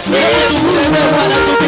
Tunakusifu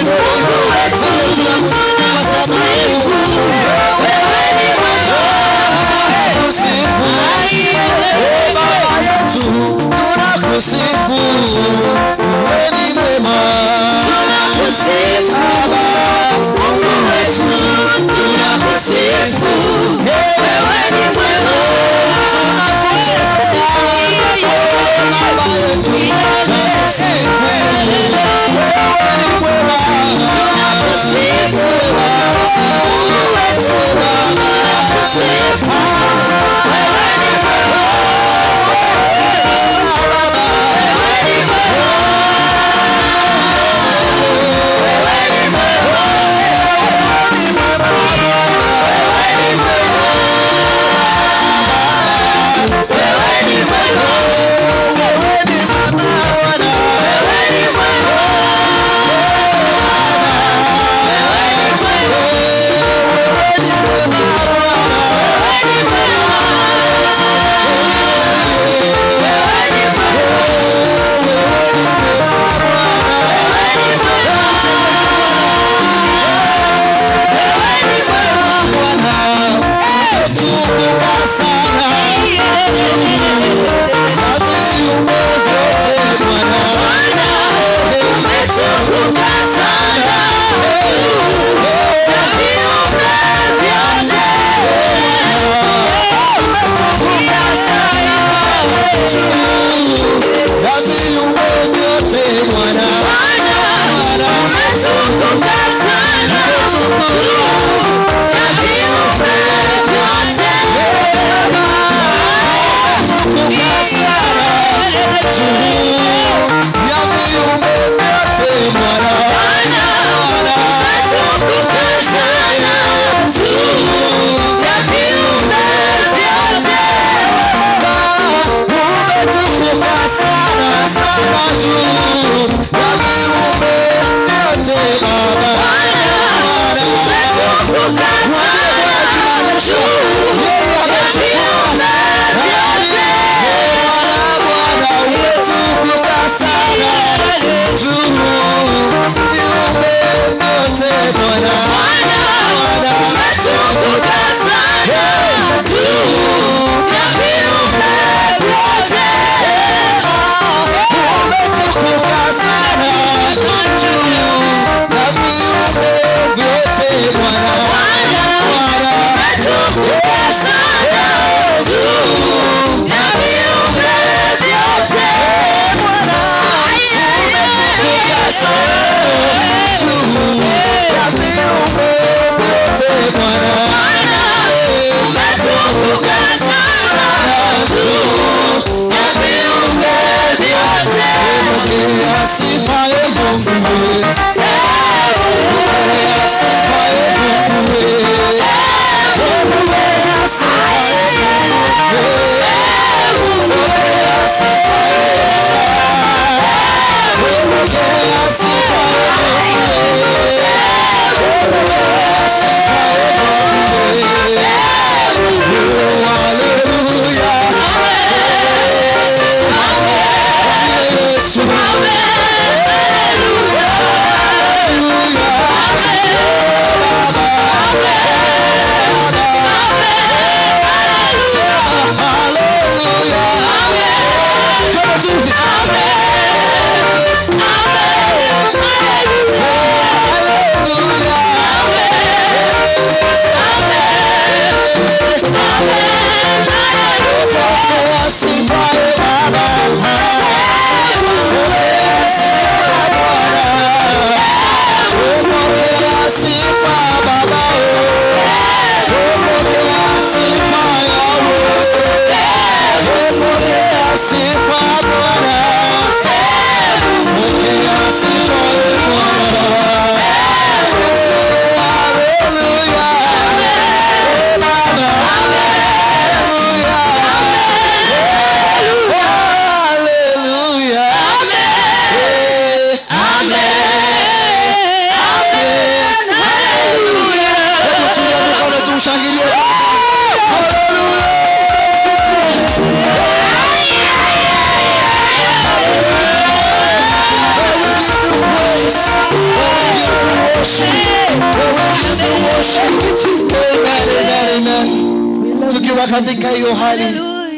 Na katika hiyo hali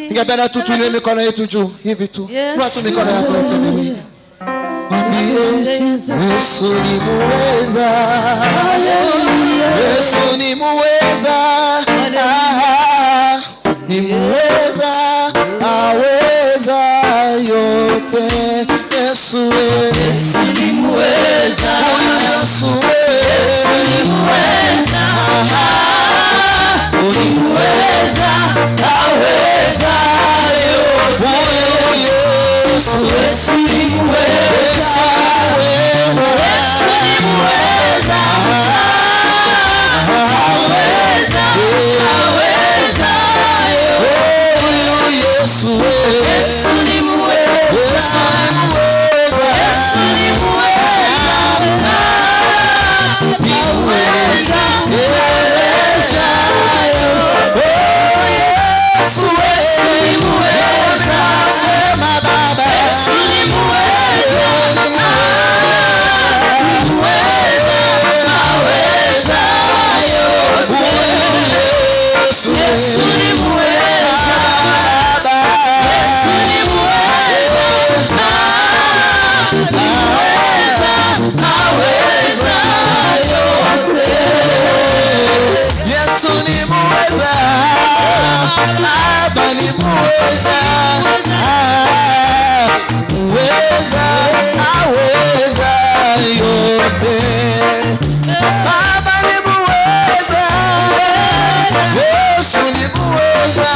ningependa tu tuinue mikono yetu juu hivi tu. Watu mikono yako yote miwili. Mwambie Yesu ni muweza. Yesu ni muweza. Ni muweza, aweza yote. Yesu ni muweza. Yesu ni muweza. Ni muweza, aweza yote. Yesu ni muweza. Yesu ni muweza. Aweza, aweza yote. Yesu ni muweza. Yesu ni muweza. Ni muweza, aweza yote. Yesu ni muweza. Sema Baba. Yesu ni muweza. Ni muweza, aweza yote. Yesu ni muweza. Yesu ni muweza. Ni muweza, aweza yote. Yesu ni muweza. Baba ni muweza. Muweza, aweza yote. Baba ni muweza. Yesu ni muweza.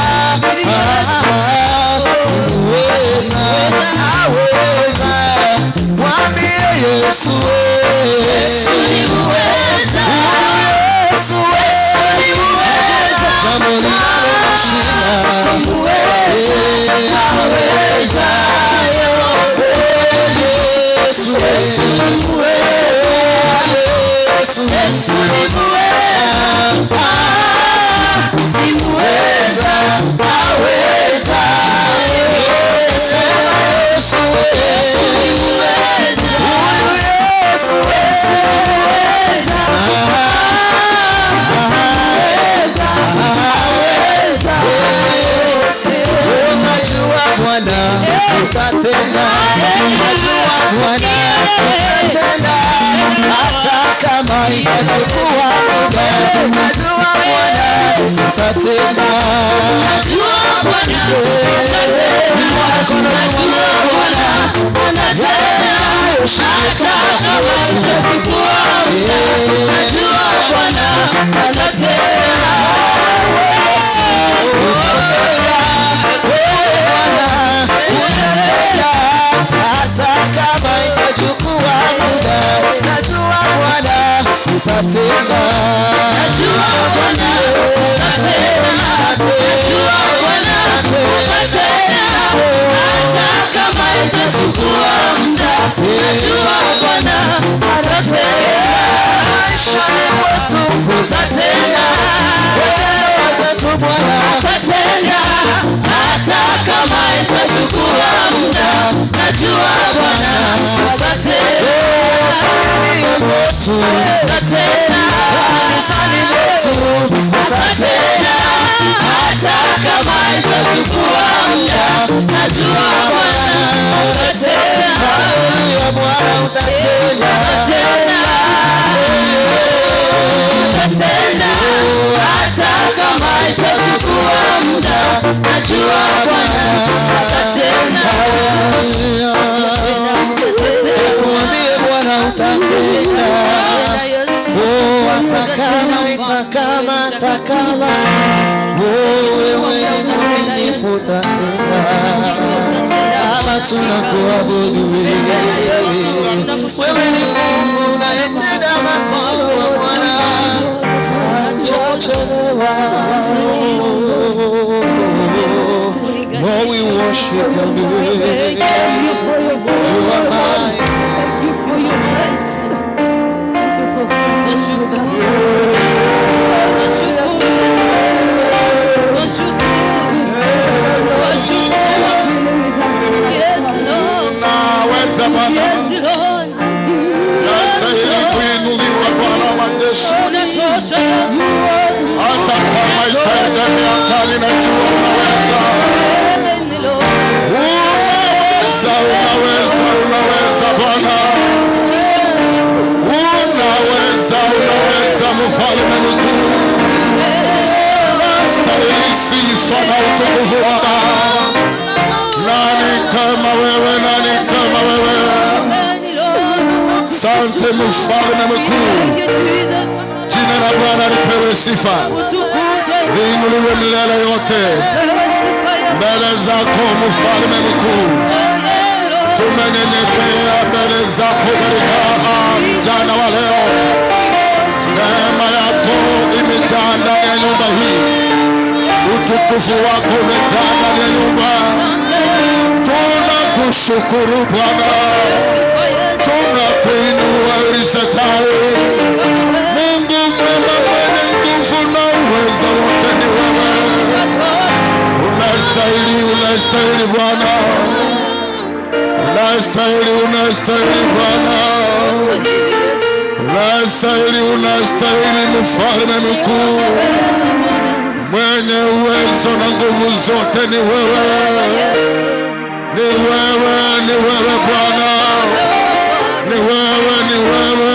Muweza, aweza. Mwambie Yesu. Yesu ni muweza. Yesu ni muweza. Jambo linaloshinda. Aweza yote. Yesu ni muweza. Yesu ni muweza. Ni muweza, aweza yote. Yesu ni muweza. Yesu unajua Bwana utatenda. Unajua Bwana utatenda. Hata kama itachukua muda. Unajua Bwana utatenda. Unajua Bwana utatenda. Unajua Bwana utatenda. Hata kama itachukua muda. Unajua Bwana utatenda. Hata kama itachukua muda. Najua Bwana utatenda. Najua Bwana utatenda. Najua Bwana utatenda. Hata kama itachukua muda. Najua Bwana utatenda. Maishani mwetu utatenda. Bwana utatenda. Hata kama itachukua muda. Najua Bwana utatenda. Nia zetu utatenda. Kanisani mwetu utatenda. Hata kama itachukua muda. Najua Bwana utatenda. Haleluya, Bwana utatenda. Utatenda. Hata kama itachukua muda. Najua Bwana utatenda. Mwambie Bwana utatenda. Hata kama wewe ni mwaminifu utatenda. Baba tunakuabudu wewe. Wewe ni Mungu unayetenda makuu Bwana. Hachachelewa. Oh, we worship your name. You are mighty. Thank you for your grace. Thank you for hata kama ile miaka ninajua unaweza. Unaweza Bwana. Unaweza mfalme mkuu. Unastahili sifa na utukufu Baba. Nani kama wewe, nani kama wewe? Asante mfalme mkuu. Jina la Bwana lipewe sifa. Liinuliwe milele yote. Mbele zako mfalme mkuu. Tumenyenyekea mbele zako katika mchana wa leo. Neema yako imejaa ndani ya nyumba hii. Utukufu wako umejaa ndani ya nyumba. Tunakushukuru Bwana. Tunakuinua Ulisetai. Mungu mwema mwenye nguvu na uweza wote ni wewe. Unastahili, unastahili Bwana. Unastahili, unastahili Bwana. Unastahili, unastahili mfalme mkuu. Mwenye uwezo na nguvu zote ni wewe. Ni wewe, ni wewe Bwana. Ni wewe, ni wewe.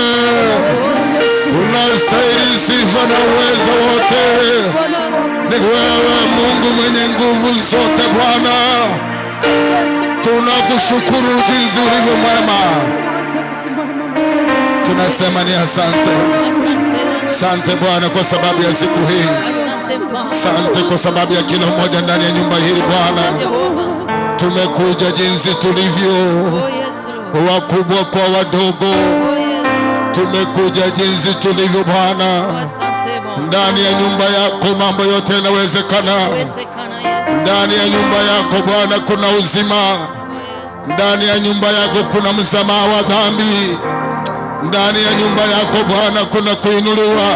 Unastahili sifa na uwezo wote. Ni wewe Mungu mwenye nguvu zote Bwana. Tunakushukuru jinsi ulivyo mwema. Tunasema ni asante. Asante Bwana kwa sababu ya siku hii. Asante kwa sababu ya kila mmoja ndani ya nyumba hii Bwana. Tumekuja jinsi tulivyo, wakubwa kwa wadogo. Tumekuja jinsi tulivyo Bwana. Ndani ya nyumba yako mambo yote yanawezekana. Ndani ya nyumba yako Bwana kuna uzima. Ndani ya nyumba yako kuna msamaha wa dhambi. Ndani ya nyumba yako Bwana kuna kuinuliwa.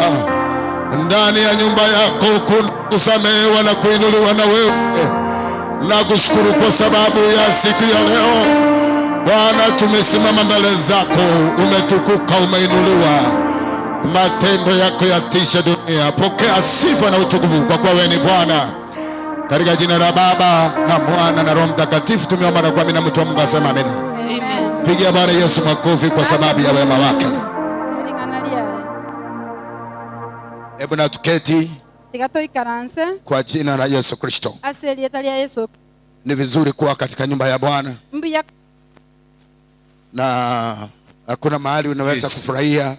Ndani ya nyumba yako kuna kusamehewa na kuinuliwa na wewe. Na kushukuru kwa sababu ya siku ya leo Bwana, tumesimama mbele zako. Umetukuka, umeinuliwa. Matendo yako yatisha dunia. Pokea sifa na utukufu kwa kuwa wewe ni Bwana. Katika jina la Baba na Mwana na Roho Mtakatifu tumeomba na kuamini. Mtu wa Mungu asema amen. Amen. Pigia Bwana Yesu makofi kwa sababu ya wema wake. Hebu na tuketi kwa jina la Yesu Kristo. Ni vizuri kuwa katika nyumba ya Bwana. Na hakuna mahali unaweza kufurahia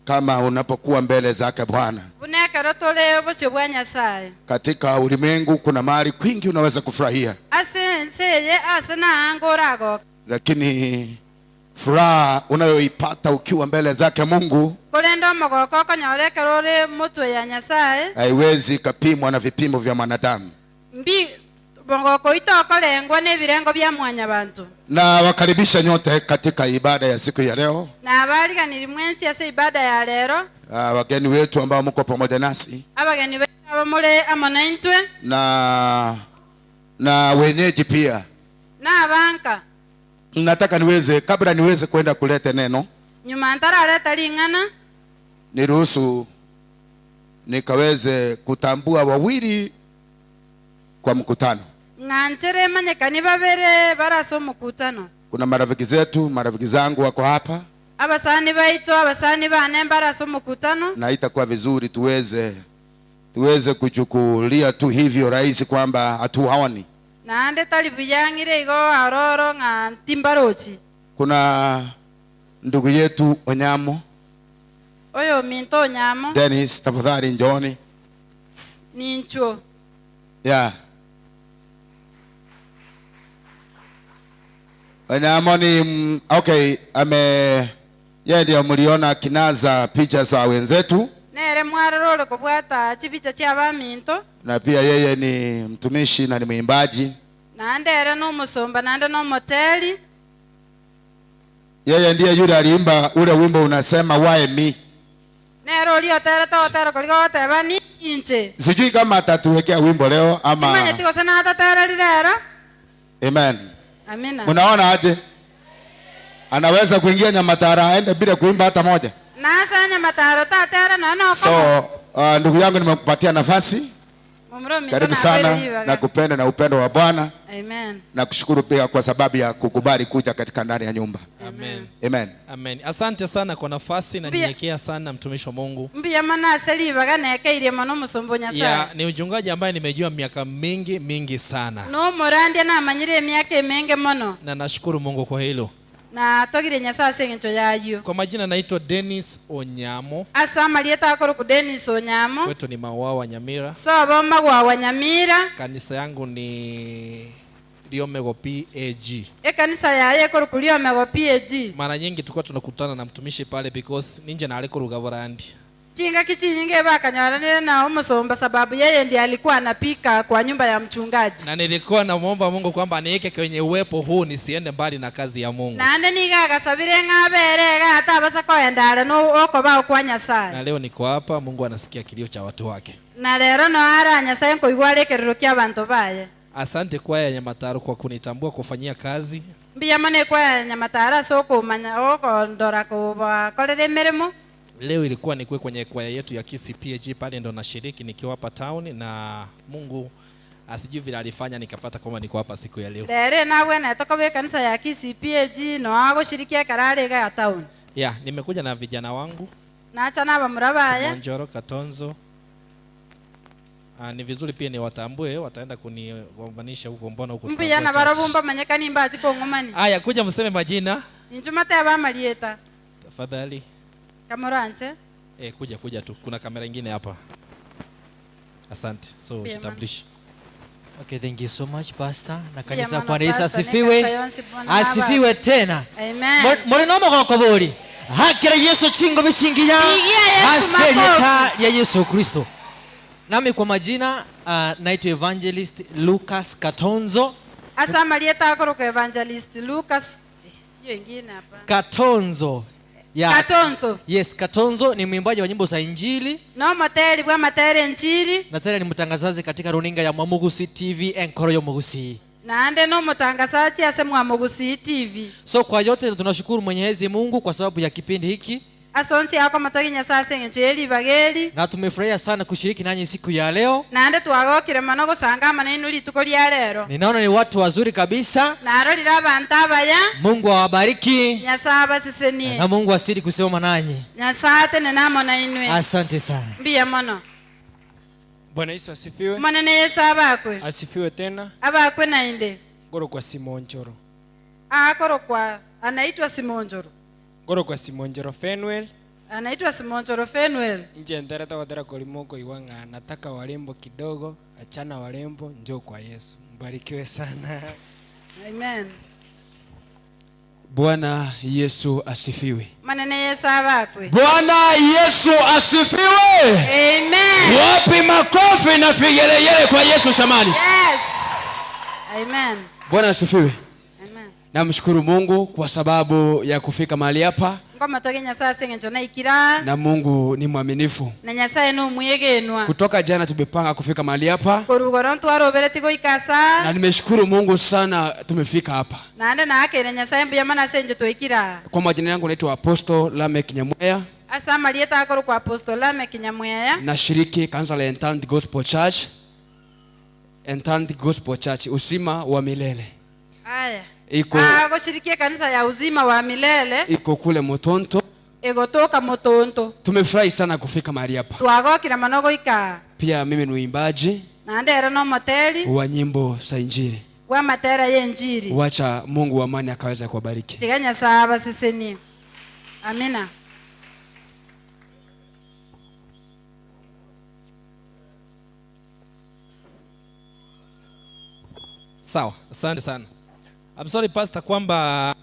kama unapokuwa mbele zake Bwana. Katika ulimwengu kuna mahali kwingi unaweza kufurahia, lakini furaha unayoipata ukiwa mbele zake Mungu haiwezi kapimwa na vipimo vya mwanadamu. Na wakaribisha nyote katika ibada ya siku ya leo. Wageni wetu ambao mko pamoja nasi na wenyeji pia. Nataka kabla niweze kwenda kuleta neno, niruhusu nikaweze kutambua wawili kwa mkutano. Kuna marafiki zetu, marafiki zangu wako hapa. Na itakuwa vizuri tuweze kuchukulia tu hivyo rahisi kwamba hatuhaoni. Kuna ndugu yetu Onyamo. Dennis, tafadhali njoni. Yeah. Onyamo ni okay, yeye ndio mliona kinaza picha za wenzetu. Na pia yeye ni mtumishi na ni mwimbaji. Yeye ndiye yule aliimba ule wimbo unasema why me. Sijui kama atatuwekea wimbo leo ama. Amen. Amina. Unaona aje? Anaweza kuingia Nyamatara aende bila kuimba hata moja. Nasa nyamataro tatera na So ndugu yangu, nimekupatia nafasi. Karibu sana na kupenda na upendo wa Bwana. Amen. Na kushukuru pia kwa sababu ya kukubali kuja katika ndani ya nyumba. Amen. Amen. Amen. Asante sana kwa nafasi na nyenyekea sana mtumishi wa Mungu. Mbia mana seliva gane kaire mano musombo Nyasaye. Ya, ni uchungaji ambaye nimejua miaka mingi sana. No morandi na manyire miaka mingi mono. Na nashukuru Mungu kwa hilo. Na togire Nyasaye sengencho yayo. Kwa majina naitwa Dennis Onyamo. Asa malieta akoro ku Dennis Onyamo. Kwetu ni Mawawa Nyamira. So boma wa Nyamira. Kanisa yangu ni Liomego PAG. Kanisa yaye akoro ku Liomego PAG. Mara nyingi tulikuwa tunakutana na mtumishi pale because ninje na aliko Rugavorandi. Chinga kichinyinge bakanyoranira na umusomba sababu yeye ndiye alikuwa anapika kwa nyumba ya mchungaji. Na nilikuwa namuomba Mungu kwamba aniweke kwenye uwepo huu nisiende mbali na kazi ya Mungu. Na ande niga sabire ngabere ga atabasa koendale no okoba kwa Nyasaye. Na leo niko hapa, Mungu anasikia kilio cha watu wake. Na lero no ara Nyasaye koigwalekerero kya bantu baye. Asante kwaya Nyamataro kwa kunitambua kufanyia kazi. Mbia mane kwa Nyamatara soko manya oko ndora ko bakolere meremo. Leo ilikuwa nikuwe kwenye kwaya yetu ya KCPAG pale ndo nashiriki nikiwa hapa town, na Mungu asijui vile alifanya nikapata kama niko hapa siku ya leo. Lere nawe na tokobe kanisa ya KCPAG no ago shirikia karare ga town. Yeah, nimekuja na vijana wangu. Na acha na bamurabaya. Njoro Katonzo. Ni vizuri pia ni watambue, wataenda kunigombanisha huko mbona huko. Mbia na barabumba manyekani mbaji ko ngomani. Aya, kuja mseme majina. Injumata ya bamalieta. Tafadhali. Kamoranje. Kuja tu. Kuna kamera nyingine hapa. Asante. So, jitambulishe. Okay, thank you so much Pastor. Na kanisa kwa Yesu asifiwe. Asifiwe tena. Amen. Muri no mogoko buri. Hakira Yesu chingo bishingiya. Aseleta ya Yesu Kristo. Nami kwa majina naitwa Evangelist Lucas Katonzo. Asa malieta akoro kwa Evangelist Lucas. Hiyo ingine hapa. Katonzo. Yeah. Katonzo. Yes, Katonzo ni mwimbaji wa nyimbo za Injili. No materi bwa materi Injili. Na tena ni mtangazaji katika runinga ya Mwamugusi TV Enkoro yo Mugusi. Na ande no mtangazaji ase Mwamugusi TV. So kwa yote tunashukuru Mwenyezi Mungu kwa sababu ya kipindi hiki. Asonsi yako matogi Nyasaye sengencheli bageli. Na tumefurahia sana kushiriki nanyi siku ya leo. Na ande twagokire manogo sanga maneno lituko lya lero. Ninaona ni watu wazuri kabisa. Na arolira abantu abaya. Mungu awabariki. Nyasaye basisenie. Na Mungu asidi kusema nanyi. Nyasaye tena namo na inwe. Asante sana. Mbia mono. Bwana Yesu asifiwe. Manene Yesu abakwe. Asifiwe tena. Abakwe na inde. Goro kwa Simonjoro. Akoro kwa anaitwa Simonjoro. Goro kwa Simonjoro Fenwell. Anaitwa Simonjoro Fenwell. Nje ndareta wadara kolimoko iwanga, nataka warembo kidogo, achana warembo, njoo kwa Yesu. Mbarikiwe sana. Amen. Bwana Yesu asifiwe. Manene Yesu abakwe. Bwana Yesu asifiwe. Amen. Wapi makofi na vigelegele kwa Yesu chamani? Yes. Amen. Bwana asifiwe. Amen. Namshukuru Mungu kwa sababu ya kufika mahali hapa. Ngoma toge Nyasaye sengencho na ikira. Na Mungu ni mwaminifu. Na Nyasaye no muyegenwa. Kutoka jana tumepanga kufika mahali hapa. Korugoro ntwaro tigo ikasa. Na nimeshukuru Mungu sana tumefika hapa. Na ande na akere Nyasaye mbya mana senje to ikira. Kwa majina yangu naitwa Apostle Lamek Nyamweya. Asa malieta akoro kwa Apostle Lamek Nyamweya. Nashiriki kanisa la Entand Gospel Church. Entand Gospel Church, uzima wa milele. Aya. Iko kushirikia kanisa ya uzima wa milele. Iko kule Motonto. Egotoka Motonto. Tumefurahi sana kufika mahali hapa. Twagokira manogo ika. Pia mimi ni uimbaji. Na ndera no moteli. Wa nyimbo za Injili. Wa matera ya Injili. Wacha Mungu wa amani akaweza kuwabariki. Tiganya saba siseni. Amina. Sawa, asante sana. I'm sorry Pastor kwamba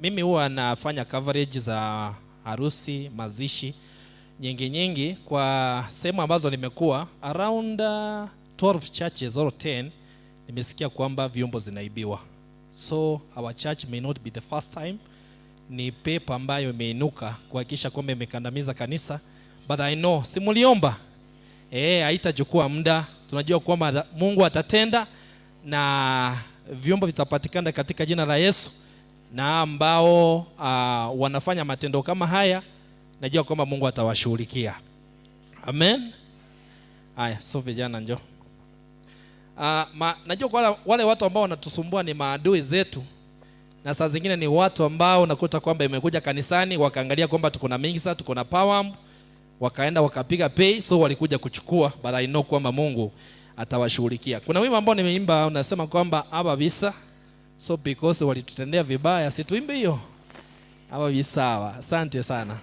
mimi huwa nafanya coverage za harusi, mazishi nyingi kwa sehemu ambazo nimekuwa around 12 churches or 10 nimesikia kwamba vyombo zinaibiwa. So our church may not be the first time. Ni pepo ambayo imeinuka kuhakikisha kwamba imekandamiza kanisa, but I know simuliomba haitachukua muda. Tunajua kwamba Mungu atatenda na vyombo vitapatikana katika jina la Yesu, na ambao wanafanya matendo kama haya najua kwamba Mungu atawashughulikia. Amen. Haya, so vijana njoo. Najua kwa wale watu ambao wanatusumbua ni maadui zetu, na saa zingine ni watu ambao nakuta kwamba imekuja kanisani wakaangalia kwamba tuko na mingi, tuko na power, wakaenda wakapiga pay, so walikuja kuchukua, but I know kwamba Mungu atawashughulikia. Kuna wimbo ambao nimeimba unasema kwamba aba bisa, so because walitutendea vibaya, situimbe hiyo aba bisawa. Asante sana.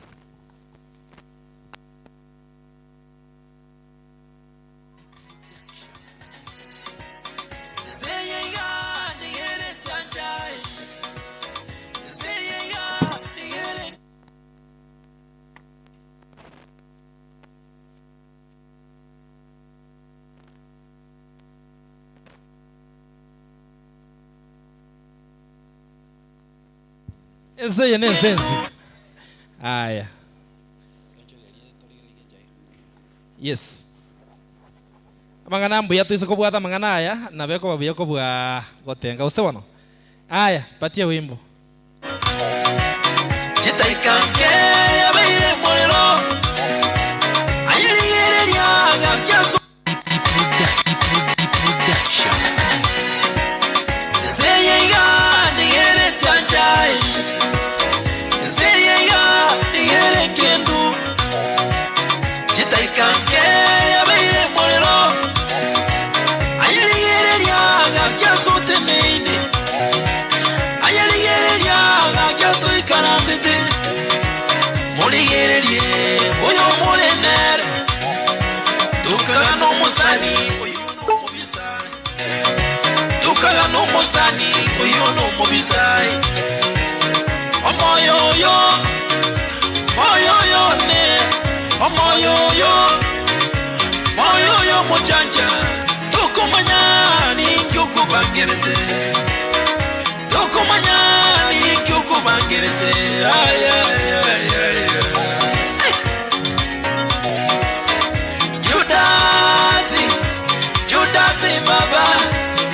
Ezeye nezenzi. Aya. Yes. Amangana mbuya tuise kubwata mangana aya na beko babuya kubwa gotenga usebono. Aya, patia wimbo. Chitaikange yabaire morero. Ayirigereria gabyaso. Ezeye ya nigere chanchai. Ezeye ya nigere kendu. Chitaikange yabaire morero. Ayirigereria gabyaso temeine. Ayirigereria gabyaso ikanasete. Muligererie oyo mulener. Tukagano musani oyo no mubisai. Tukagano musani oyo no mubisai. Omoyo yo, moyo yo ne, omoyo yo muchanja. Tukumanyani kyukubangirete. Tukumanyani kyukubangirete. Ay ay ay ay. Judasi baba,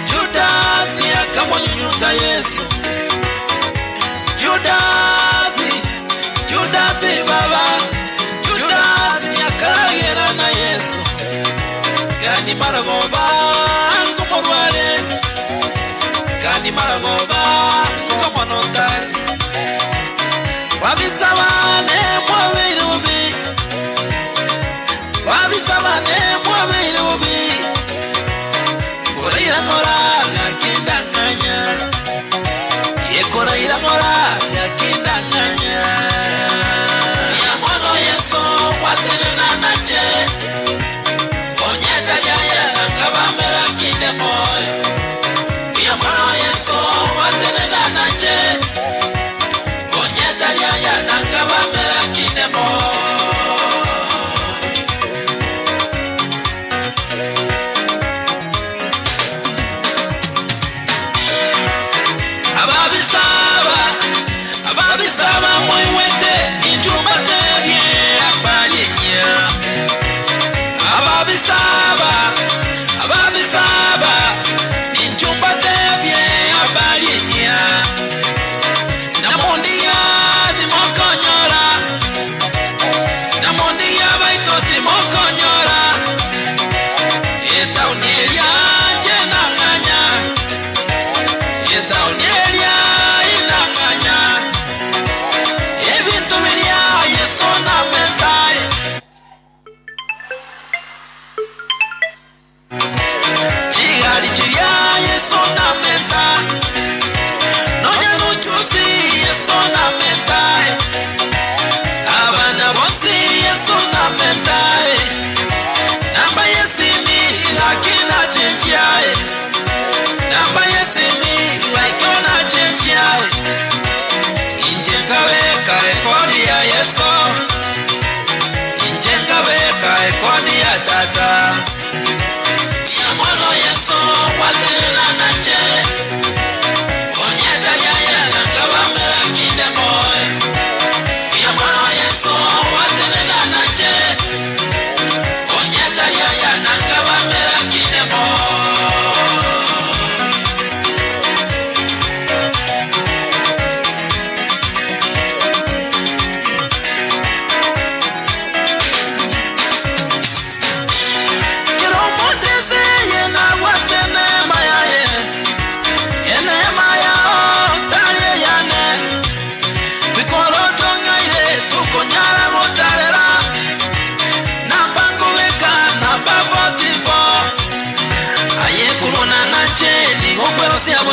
Judasi akamonyunyuta Yesu. Judasi baba, Judasi akagera na Yesu. Kani maragoba ngomorwale, kani maragoba ngomonotari. Wabisabane mwabirubi, wabisabane mwabirubi. Koraira ngora yakindanganya, ye koraira ngora yakindanganya. Ya mwana Yesu watenena nache, onyeta yaya nangabamera kinde moyo. Ya mwana Yesu watenena nache, onyeta yaya nangabamera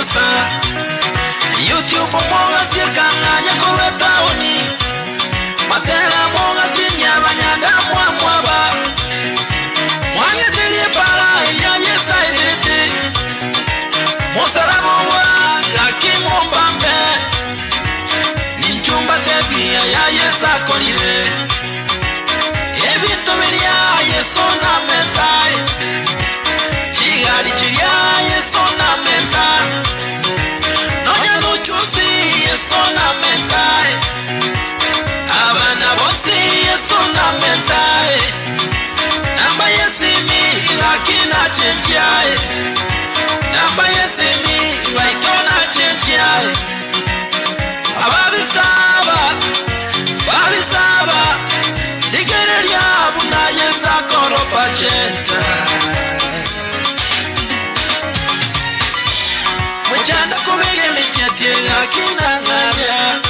Mombasa YouTube moga siekanganya korwe taoni Matera moga tinya banyanda mwaba Mwange tiri para ya yesa irete Mosarabo wa yaki mombambe Ninchumba tebia ya yesa kolire Ebito miria yeso na mentai Chigari chiria yeso na mentai Nonya nuchusi yeso na mentai Abana bosi yeso na mentai Namba yesimi lakina chenjiae Namba yesimi waikona chenjiae Babisaba Dikereria buna yesa koropa chenta Mchanda kubige mitete akinanganya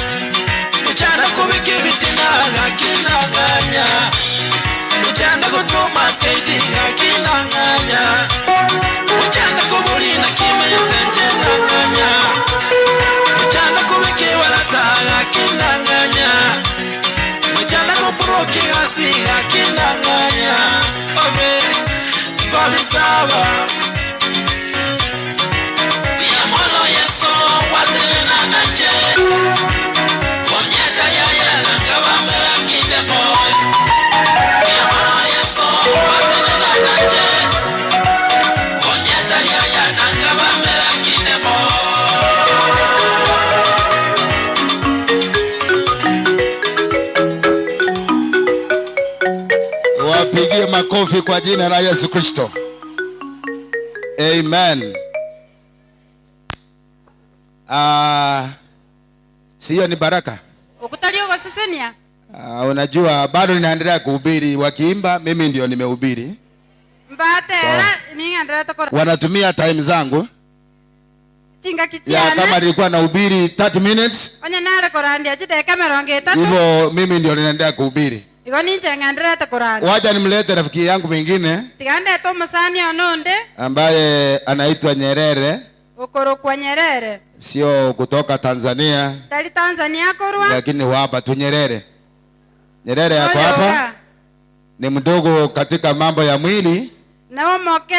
Mchanda kubige mitina akinanganya Mchanda kutuma seidi akinanganya Mchanda kubulina kime yotenjenanganya Mchanda kubige walasa akinanganya Mchanda kupuruki hasi akinanganya Ome babisaba Biamono yeso watene na nache Wonyeta yaya nangabamela kidemo Biamono yeso watene na nache Wonyeta yaya nangabamela kidemo Wapigie makofi kwa jina la Yesu Kristo. Amen. Sio ni baraka. Ukutalio kwa sisenia. Unajua bado ninaendelea kuhubiri, wakiimba mimi ndio nimehubiri. Mbatera ni ngandera tokora. Wanatumia time zangu. Chinga kichiana. Ya kama nilikuwa nahubiri 30 minutes. Onya nare korandi ajite kamera onge tatu. Hivyo mimi ndio ninaendelea kuhubiri. Igoni nje ngandera tokora. Wacha nimlete rafiki yangu mwingine. Tigande to masani ononde. Ambaye anaitwa Nyerere. Ukoro kwa Nyerere. Sio kutoka Tanzania. Tali Tanzania korwa. Lakini hapa tu Nyerere. Nyerere yako hapa. Ni mdogo katika mambo ya mwili. Na omoke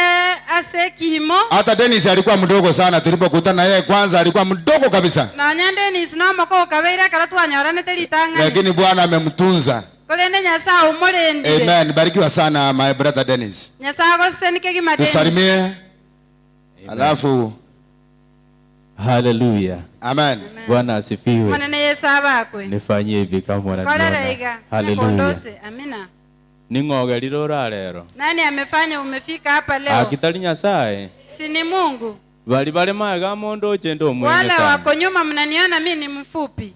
asekimo. Hata Dennis alikuwa mdogo sana tulipokutana yeye kwanza alikuwa mdogo kabisa. Na nyande ni sinoma ko kabeira karatu anyorane telitanga. Lakini Bwana amemtunza. Kolene nyasa umolendire. Amen. Barikiwa sana my brother Dennis. Nyasa go senike gimadeni. Tusalimie. Alafu Hallelujah. Amen. Bwana asifiwe. Mwanene Yesu abakwe. Nifanyie hivi kama Kolera unaniona. iga. Hallelujah. Amina. Ningogeriro rarero. Nani amefanya umefika hapa leo? Akitali Nyasaye. Si ni Mungu. Bali maga mondo chendo mwenye Wale sana. wako nyuma mnaniona mimi ni mfupi.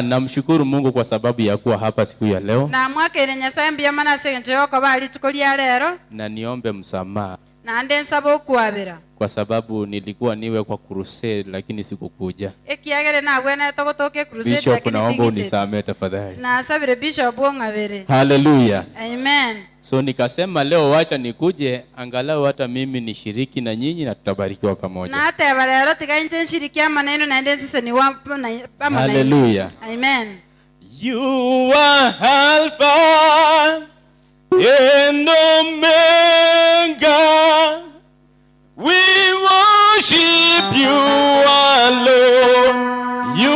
Namshukuru Mungu kwa sababu ya kuwa hapa siku ya leo. Na mwaka ile Nyasaye mbia mana senje yoko bali tukolia lero. Na niombe msamaha. Na ande nsabo kuabira. Kwa sababu nilikuwa niwe kwa crusade lakini sikukuja. Ekiagere na bwana tokotoke crusade Bishop, lakini naomba unisamehe tafadhali. Na sabire Bishop ngabere. Hallelujah. Amen. So nikasema leo wacha nikuje angalau hata mimi nishiriki na nyinyi na tutabarikiwa pamoja. Na hata balero tikainje shirikia maneno na ende sasa ni wapo na pamoja. Hallelujah. Amen. You are Alpha and Omega. We worship you alone. You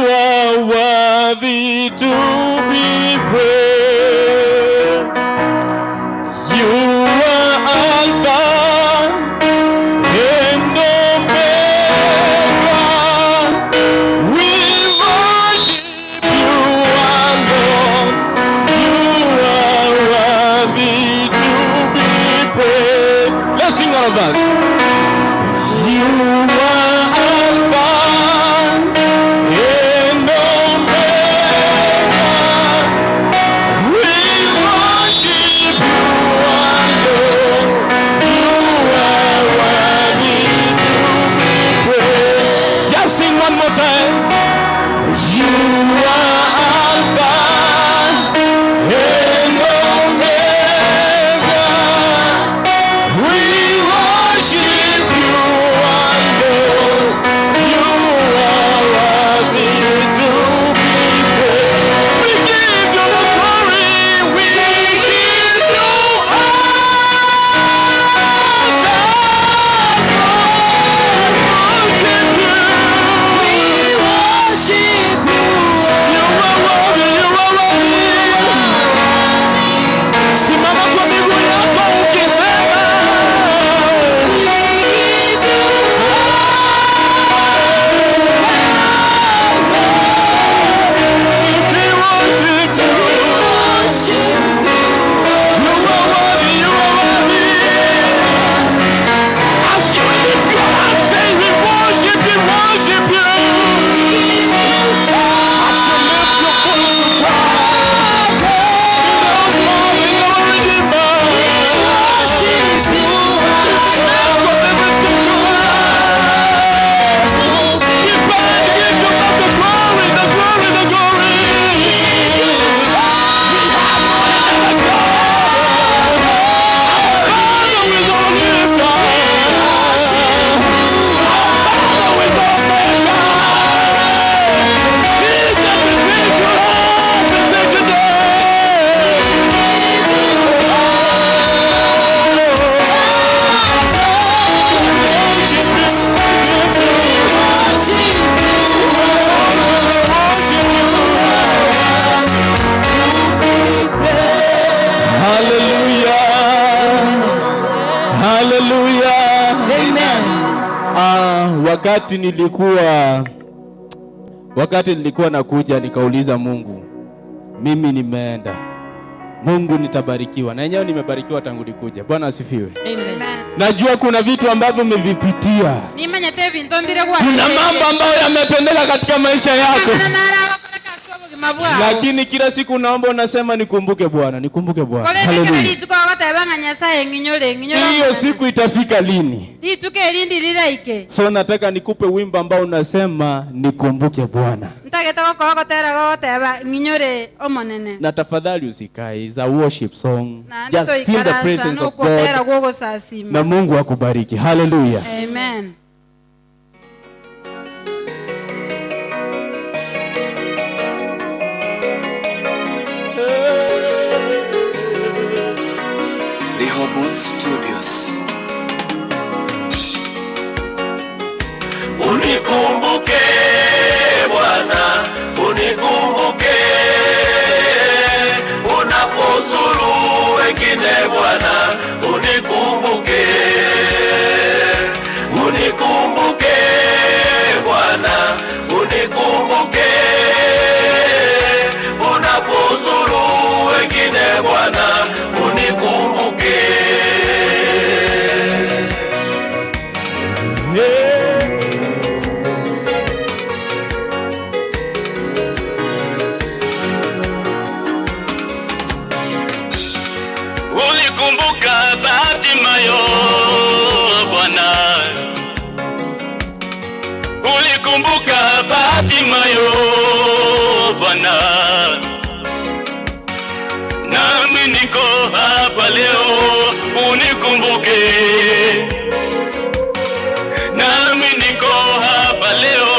are worthy to be praised. You are Alpha and Omega. We worship you alone. You are worthy to be praised. Let's sing all of us. You are Alpha and Omega. wakati nilikuwa nakuja nikauliza Mungu, mimi nimeenda, Mungu nitabarikiwa, na yenyewe nimebarikiwa tangu nikuja. Bwana asifiwe. Amen. Najua kuna vitu ambavyo umevipitia, kuna mambo ambayo yametendeka katika maisha yako, lakini kila siku naomba unasema nikumbuke Bwana, nikumbuke Bwana. Haleluya. Hiyo siku itafika lini? So nataka nikupe wimbo ambao unasema nikumbuke Bwana. Na tafadhali usikae, is a worship song. Just feel the presence of God. Na Mungu akubariki. Hallelujah. Amen. Rehoboth Studios. Unikumbuke Bwana, unikumbuke unapozuru wengine Bwana, unikumbuke, unikumbuke Bwana, unikumbuke unapozuru wengine Bwana, unikumbuke. Ulikumbuka Bartimayo Bwana, ulikumbuka Bartimayo Bwana, nami niko hapa leo, unikumbuke, nami niko hapa leo,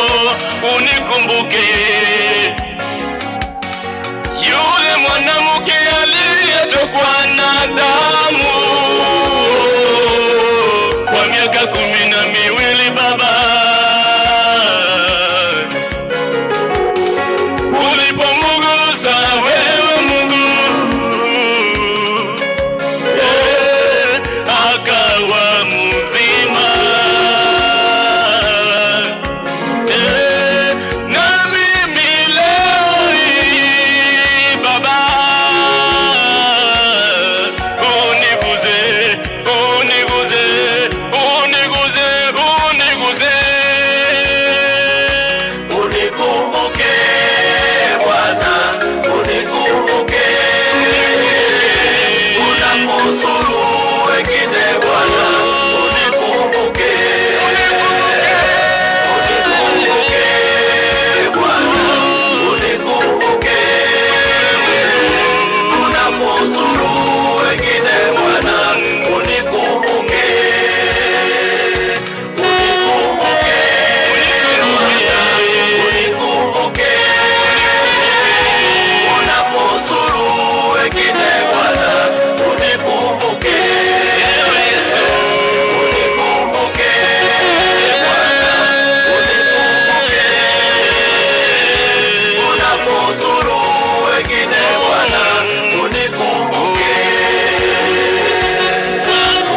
unikumbuke. Yule mwanamke aliyetokwa na damu kwa miaka 12 Baba, ulipomugusa wewe Mungu, akawa mzima. Na mimi leo hii Baba, uniguze, uniguze, uniguze, uniguze. Unikumbuke Bwana, unikumbuke unapozuru wengine Bwana, unikumbuke, unikumbuke Bwana, unikumbuke unapozuru wengine Bwana, unikumbuke, unikumbuke Bwana, unikumbuke unapozuru wengine Bwana, unikumbuke Yesu, unikumbuke Bwana, unikumbuke unapozuru wengine Bwana, unikumbuke.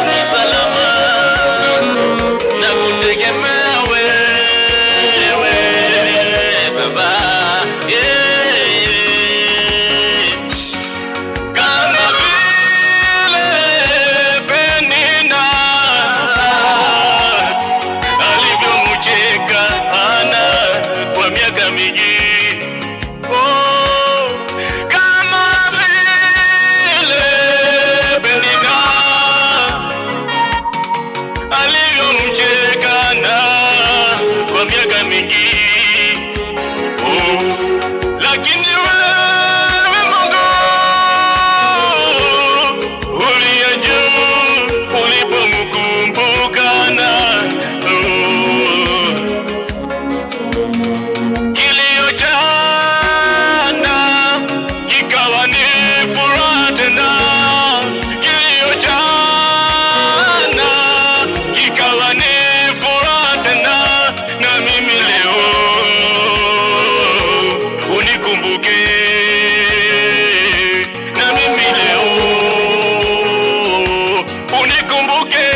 Ni salama na kutegemea wewe Baba, kama vile Penina alivyomcheka Hana kwa miaka mingi. Oh, kama vile Penina alivyomcheka Hana kwa miaka mingi. Oh, lakini wewe Mungu uliye juu, ulipomkumbuka Hana, kilio cha Hana kikawa ni furaha tena, kilio cha Hana kikawa ni furaha tena. Na mimi leo unikumbuke, na mimi leo unikumbuke.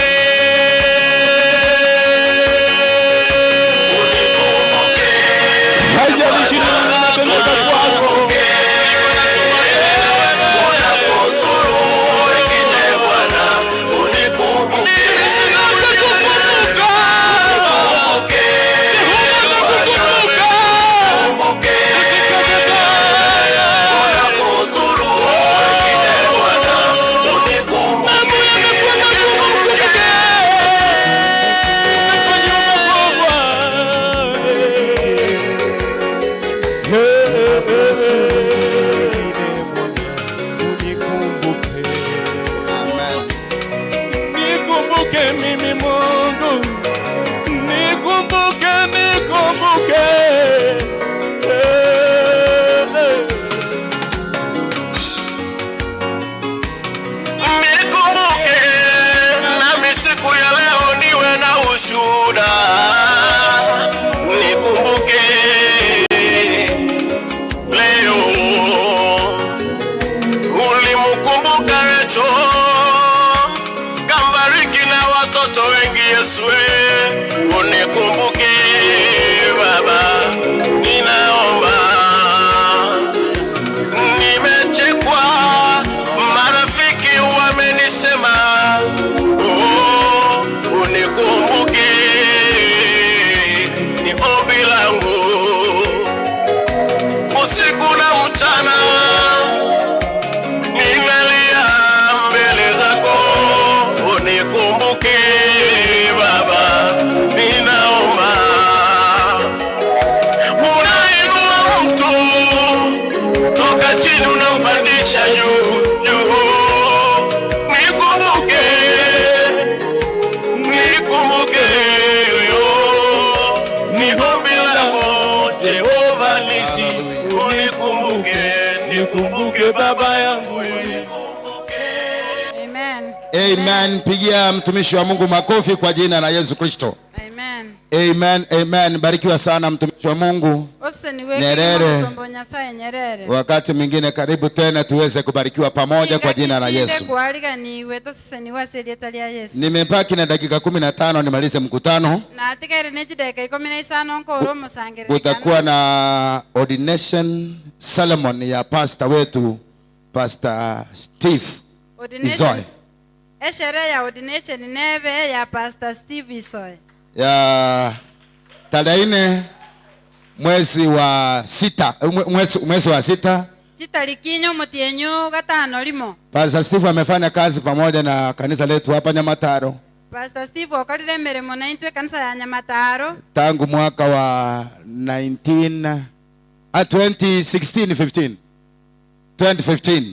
unamtoa chini unampandisha juu juu. Nikumbuke, nikumbuke yo, ni ombi langu Jehova Nisi, unikumbuke, nikumbuke baba yangu, unikumbuke. Amen. Amen. Pigia mtumishi wa Mungu makofi kwa jina la Yesu Kristo. Amen. Amen. Amen. Barikiwa sana mtumishi wa Mungu Nyerere. Nyerere. Wakati mwingine karibu tena tuweze kubarikiwa pamoja kwa jina la Yesu. Nimepaki na dakika 15 nimalize mkutano. Kutakuwa na ordination Solomon ya pastor wetu Pastor Steve Izoe. Eshere ya ordination neve ya Pastor Steve Izoe. Ya tarehe 4 mwezi wa 6 Chitalikinyo mutienyu gatano limo. Pastor Steve amefanya kazi pamoja na kanisa letu hapa Nyamataro. Pastor Steve okalire mirimo na intwe kanisa ya Nyamataro Tangu mwaka wa 2015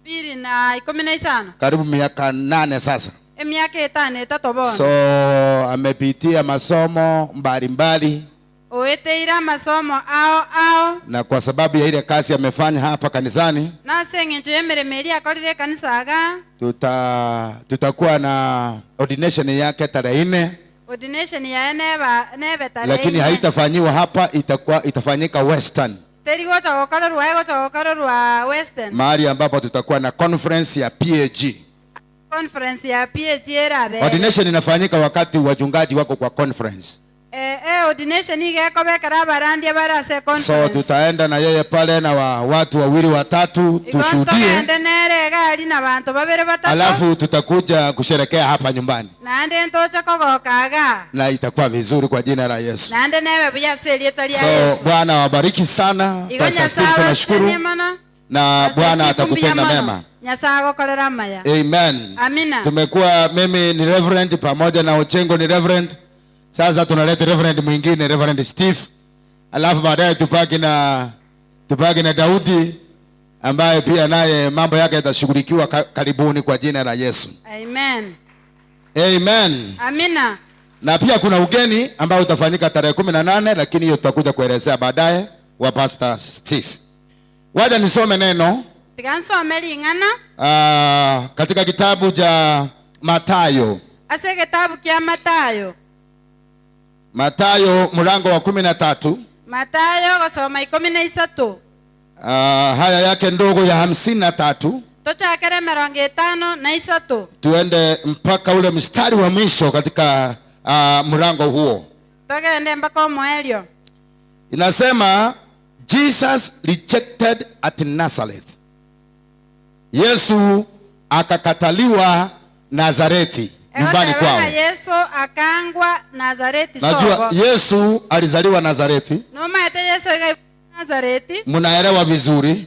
bili na 15 karibu miaka 8 sasa. Miaka 5 tatobona. So amepitia masomo mbalimbali, Oeteira masomo ao na kwa sababu ya ile kazi amefanya hapa kanisani, na sengenjo yemeremeria akolire kanisa aga tutakuwa na ordination yake tarehe 4. ordination ya neve tarehe, lakini haitafanyiwa hapa, itafanyika Western, Western, mahali ambapo tutakuwa na conference ya PAG. Conference ya PAG erabe. Ordination inafanyika wakati wachungaji wako kwa conference. Ordination igeko bekara barandi barase conference. So tutaenda na yeye pale na watu wawili watatu tushuhudie. Alafu tutakuja kusherekea hapa nyumbani. Na itakuwa vizuri kwa jina la Yesu. So Bwana wabariki sana. Pastor Steve tunashukuru. Na Bwana atakutenda mema. Amen. Amina. Tumekuwa mimi ni Reverend pamoja na Ochengo ni Reverend. Sasa tunaleta Reverend mwingine, Reverend Steve. Alafu baadaye tupaki na Daudi ambaye pia naye mambo yake yatashughulikiwa karibuni kwa jina la Yesu. Amen. Amen. Amina. Na pia kuna ugeni ambao utafanyika tarehe 18, lakini hiyo tutakuja kuelezea baadaye wa Pastor Steve. Wacha nisome neno. Tigansome lingana. Katika kitabu cha Mathayo. Ase kitabu kia Mathayo. Mathayo mlango wa 13. Mathayo kusoma 13. Haya yake ndogo ya 53. Tochakere 53. Tuende mpaka ule mstari wa mwisho katika mlango huo. Togende mpaka mwisho. Inasema Jesus rejected at Nazareth. Yesu akakataliwa Nazareti, nyumbani kwao. Yesu akangwa Nazareti. Najua Yesu alizaliwa Nazareti. Yesu Nazareti. Mnaelewa vizuri.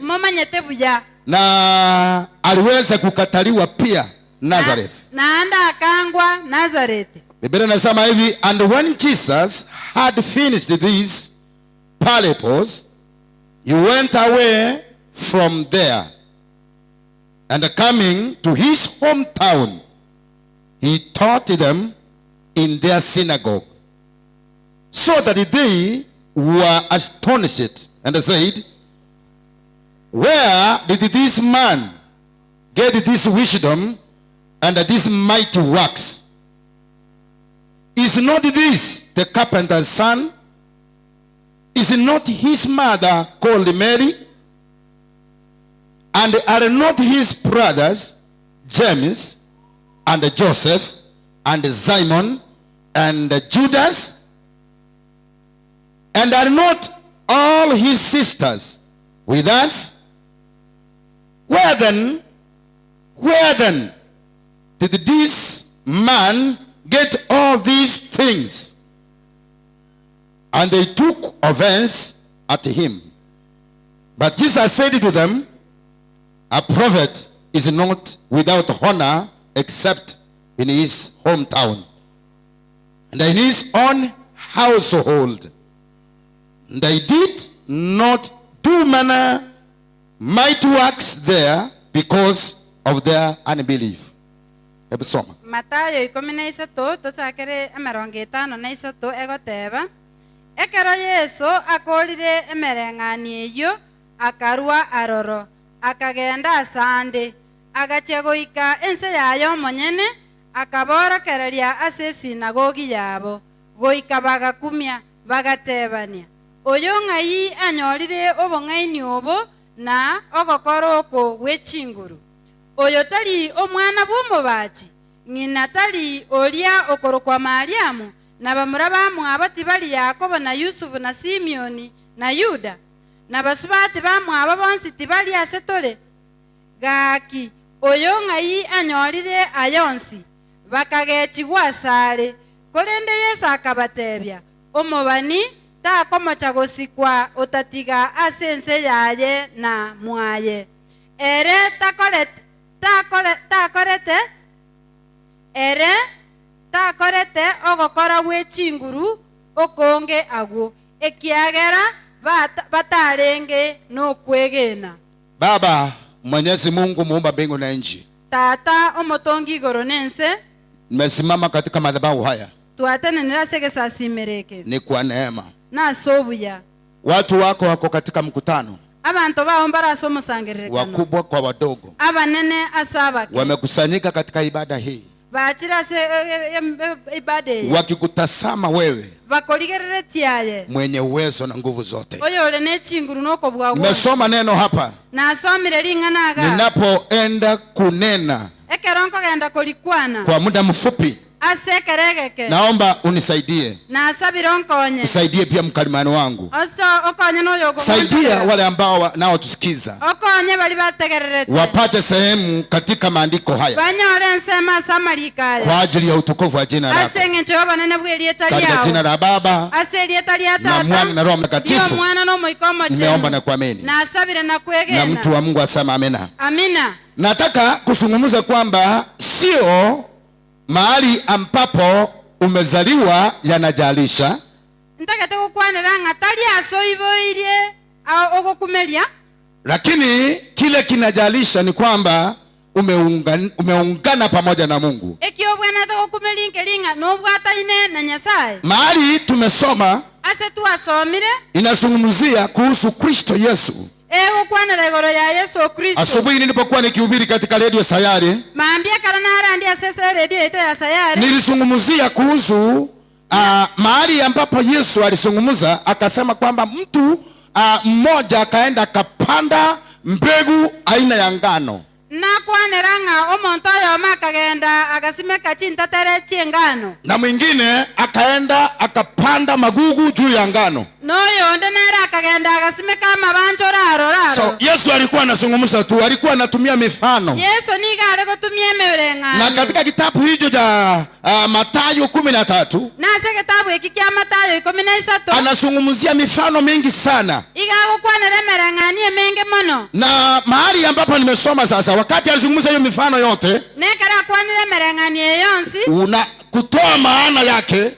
Na aliweza kukataliwa pia Nazareth. Naanda akangwa Nazareti. Biblia inasema hivi, and when Jesus had finished these parables, he went away from there, and coming to his hometown, he taught them in their synagogue, so that they were astonished and said, where did this man get this wisdom and this mighty works? Is not this the carpenter's son? Is not his mother called Mary? And are not his brothers James and Joseph and Simon and Judas? And are not all his sisters with us? Where then did this man get all these things? And they took offense at him. But Jesus said to them, a prophet is not without honor except in his hometown and in his own household. They did not do mighty works there because of their unbelief. Hebu soma. Matayo 13 tuchakire 53 egoteba ekero Yesu akolire emereng'ani eyo akarua aroro akagenda asande agachegoika ense yayo monyene akaborokereria ase sinagogi yabo goika bagakumia bagatebania oyo ng'ai anyorire obong'aini obo na ogokora oko gwechinguru oyo tari omwana bw'omobachi ng'ina tari oria okorokwa Mariamu na bamura bamwabo tibali Yakobo na Yusufu na Simeoni na Yuda na basubati bamwabo bonsi tibali ase tole gaki oyo ng'ai anyorire ayonsi bakagechigwa asare korende Yesu akabatebia omobani takomocha gosikwa otatiga ase ense yaye na mwaye ere takorete ogokora gwechinguru okonge agwo ekiagera batarenge nokwegena. Baba Mwenyezi Mungu muumba mbingu na nchi, Tata omotongi igoro nense, nimesimama katika madhabahu haya tuatenenera segesasimereke ni kwa neema. na sobuya Watu wako wako katika mkutano, abantu baho mbaraso musangerereka wakubwa kwa wadogo, abanene asabake wamekusanyika katika ibada hii bachira se ibade wakikutasama wewe bakoligerere tiaye mwenye uwezo na nguvu zote. oyo ole ne chinguru noko bwa Nimesoma neno hapa, na somire lingana aga ninapoenda kunena ekeronko genda kolikwana kwa muda mfupi, asekeregeke naomba unisaidie, na sabironkonye usaidie pia mkalimani wangu, oso okonye no yogo saidia wale ambao nao tusikiza okonye bali bategererete wapate sehemu katika maandiko haya banyore nsema samarikaya kwa ajili ya utukufu wa jina lako, asenge nchoba nene bwelieta katika lyao jina la Baba aselieta lya na tata Mwana na Roho ndio Mtakatifu mwana no moikomo nimeomba na kuamini, na asabire na na kwegena mtu wa Mungu asema amina. amina. Nataka kuzungumza kwamba sio mahali ambapo umezaliwa yanajalisha, Ntakete kukwanira ngatali asoiboirie au ogokumelia, lakini kile kinajalisha ni kwamba umeungana pamoja na Mungu. ekyo bwana tokumelinke linga no bwataine na Nyasaye. Mahali tumesoma Ase tu asomire inazungumzia kuhusu Kristo Yesu. ego kwanira igoro ya Yesu Kristo. Asubuhi nilipokuwa nikihubiri katika redio Sayari, Maambia karana ndia sasa redio ito ya Sayari, nilizungumzia kuhusu mahali ambapo Yesu alizungumza akasema kwamba mtu mmoja akaenda akapanda mbegu aina ya ngano, na kwanira nga omonto yo makagenda agasimeka chintatere chingano, na mwingine akaenda akapanda magugu juu ya ngano. noyo ndenera akagenda agasimeka mabanjo raro. So Yesu alikuwa anazungumza tu, alikuwa anatumia mifano. Yesu nigare kutumia emereng'ano. Na katika kitabu hicho cha Mathayo 13 nase kitabu hiki kya Mathayo 13 anazungumzia mifano mingi sana, igagukwanira emereng'ani emenge mono, na mahali ambapo nimesoma sasa, wakati alizungumza hiyo mifano yote, nekera kwanira emereng'ani eyonsi una kutoa maana yake,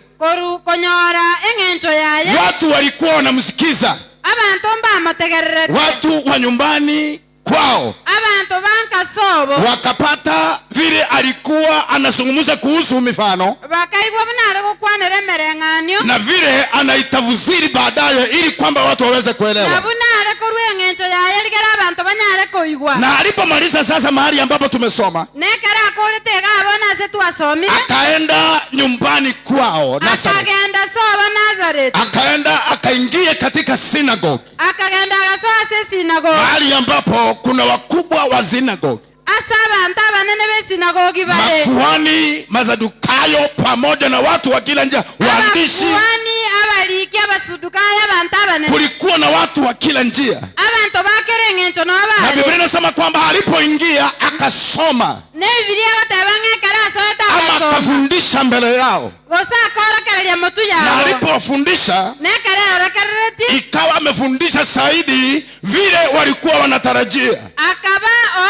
konyora eng'encho yaye, watu walikuwa wanamsikiza, abantu mbamotegererete, watu wa nyumbani kwao abantu bankasobo wakapata vile alikuwa anazungumza kuhusu mifano bakaigwa bunare gukwanira emereng'anio na vile anaitafsiri baadaye ili kwamba watu waweze na kuelewa. bunare korwa eng'encho yaye ligera abantu banyare koigwa. Na alipomaliza sasa mahali ambapo tumesoma, nekera akoretega abona ase twasomire, akaenda nyumbani kwao Nazareth, akagenda soba Nazareth, akaenda akaingia katika synagogue, akagenda agasoa ase sinagogi, mahali ambapo kuna wakubwa wa synagogue, ase abantu abanene b'esinagogi bare, makuhani, Masadukayo pamoja na watu wa kila njia, waandishi. abakuhani, abaliki, abasudukayo, abantu abanene, Kulikuwa na watu wa kila njia, abantu bakera eng'encho na n'obare, Biblia inasema kwamba alipoingia akasoma ne Bibiliya gateba ng'ekera asoeta ama agasoma akafundisha mbele yao, gosa akorokereria motu na yao, alipofundisha nekera orokerereti ikawa amefundisha zaidi vile walikuwa wanatarajia, akaba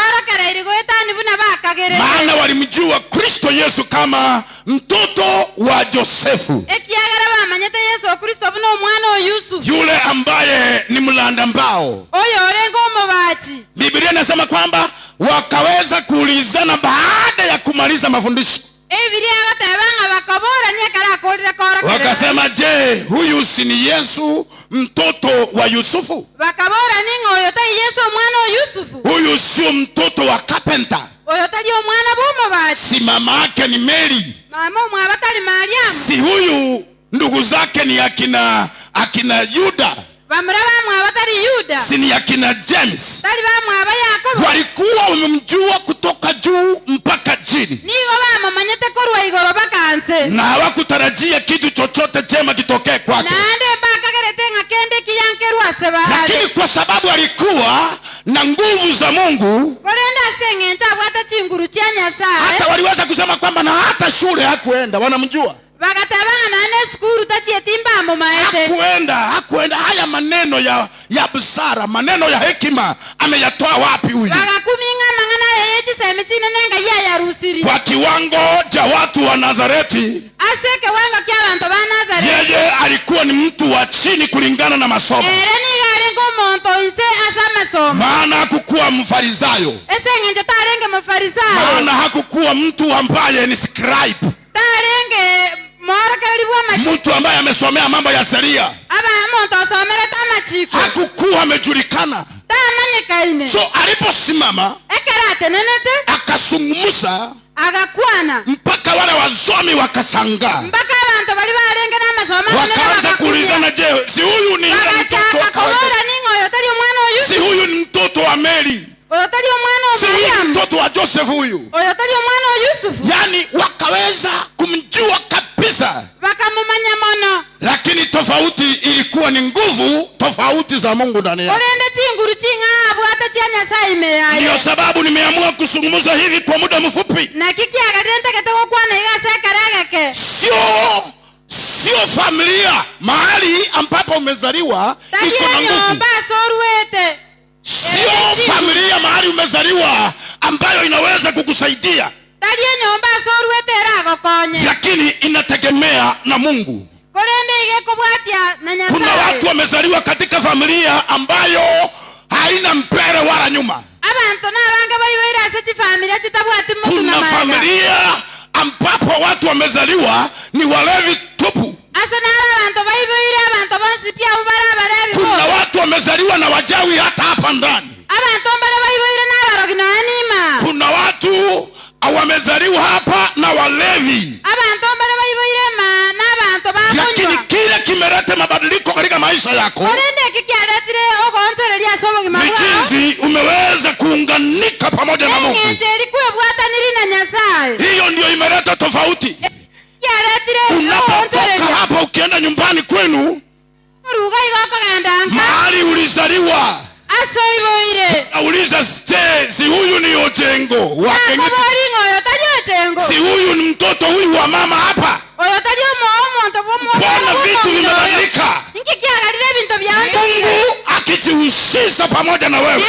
orokereiri goetani buna bakagerere, maana walimjua Kristo Yesu kama mtoto wa Josefu, ekiagera bamanyete Yesu Kristo buna omwana o Yusufu, yule ambaye ni mlanda mbao, oyo orenga bachi. Biblia inasema kwamba wakaweza kuulizana baada ya kumaliza mafundisho. Wakasema, je, huyu si ni Yesu mtoto wa Yusufu? Huyu sio mtoto wa carpenter? Si mama yake ni Mary? Si huyu ndugu zake ni akina Yuda? Si ni akina James? Walikuwa wamemjua kutoka juu mpaka chini, na hawakutarajia kitu chochote chema kitokee kwake. Lakini kwa sababu alikuwa na nguvu za Mungu, hata waliweza kusema kwamba na hata shule hakuenda, wanamjua. Hakuenda. Haya maneno ya busara, maneno ya hekima ameyatoa wapi huyu? Kwa kiwango cha watu wa Nazareti, yeye alikuwa ni mtu wa chini kulingana na masomo. Maana hakukuwa Mfarisayo, maana hakukuwa mtu ambaye ni scribe, mtu ambaye amesomea mambo ya sheria. Hakukuwa amejulikana. So aliposimama akazungumza, mpaka wale wasomi wakasangaa, wakaanza kuulizana, je, si huyu ni mtoto wa Mary? Si huyu mtoto wa Joseph huyu? Yani wakaweza kumjua kabisa. Lakini tofauti ilikuwa ni nguvu tofauti za Mungu ndani yake. Ndio sababu nimeamua kuzungumza hivi kwa muda mfupi. Sio familia mahali ambapo umezaliwa iko na nguvu. Sio familia mahali umezaliwa ambayo inaweza kukusaidia, lakini inategemea na Mungu. Kuna watu wamezaliwa katika familia ambayo haina mbele wala nyuma. Kuna familia ambapo watu wamezaliwa ni walevi tupu. Kuna watu wamezaliwa na wajawi hata hapa ndani. Kuna watu wamezaliwa hapa na walevi. Lakini kile kimeleta mabadiliko katika maisha yako ni jinsi umeweza kuunganika pamoja na Mungu. Hiyo ndio imeleta tofauti. Unapotoka hapa ukienda nyumbani kwenu, mahali ulizaliwa, uliza, si huyu ni Ojengo? Si huyu ni mtoto huyu wa mama hapa? Bwana, vitu vimebadilika. Mungu akijihusisha pamoja na wewe,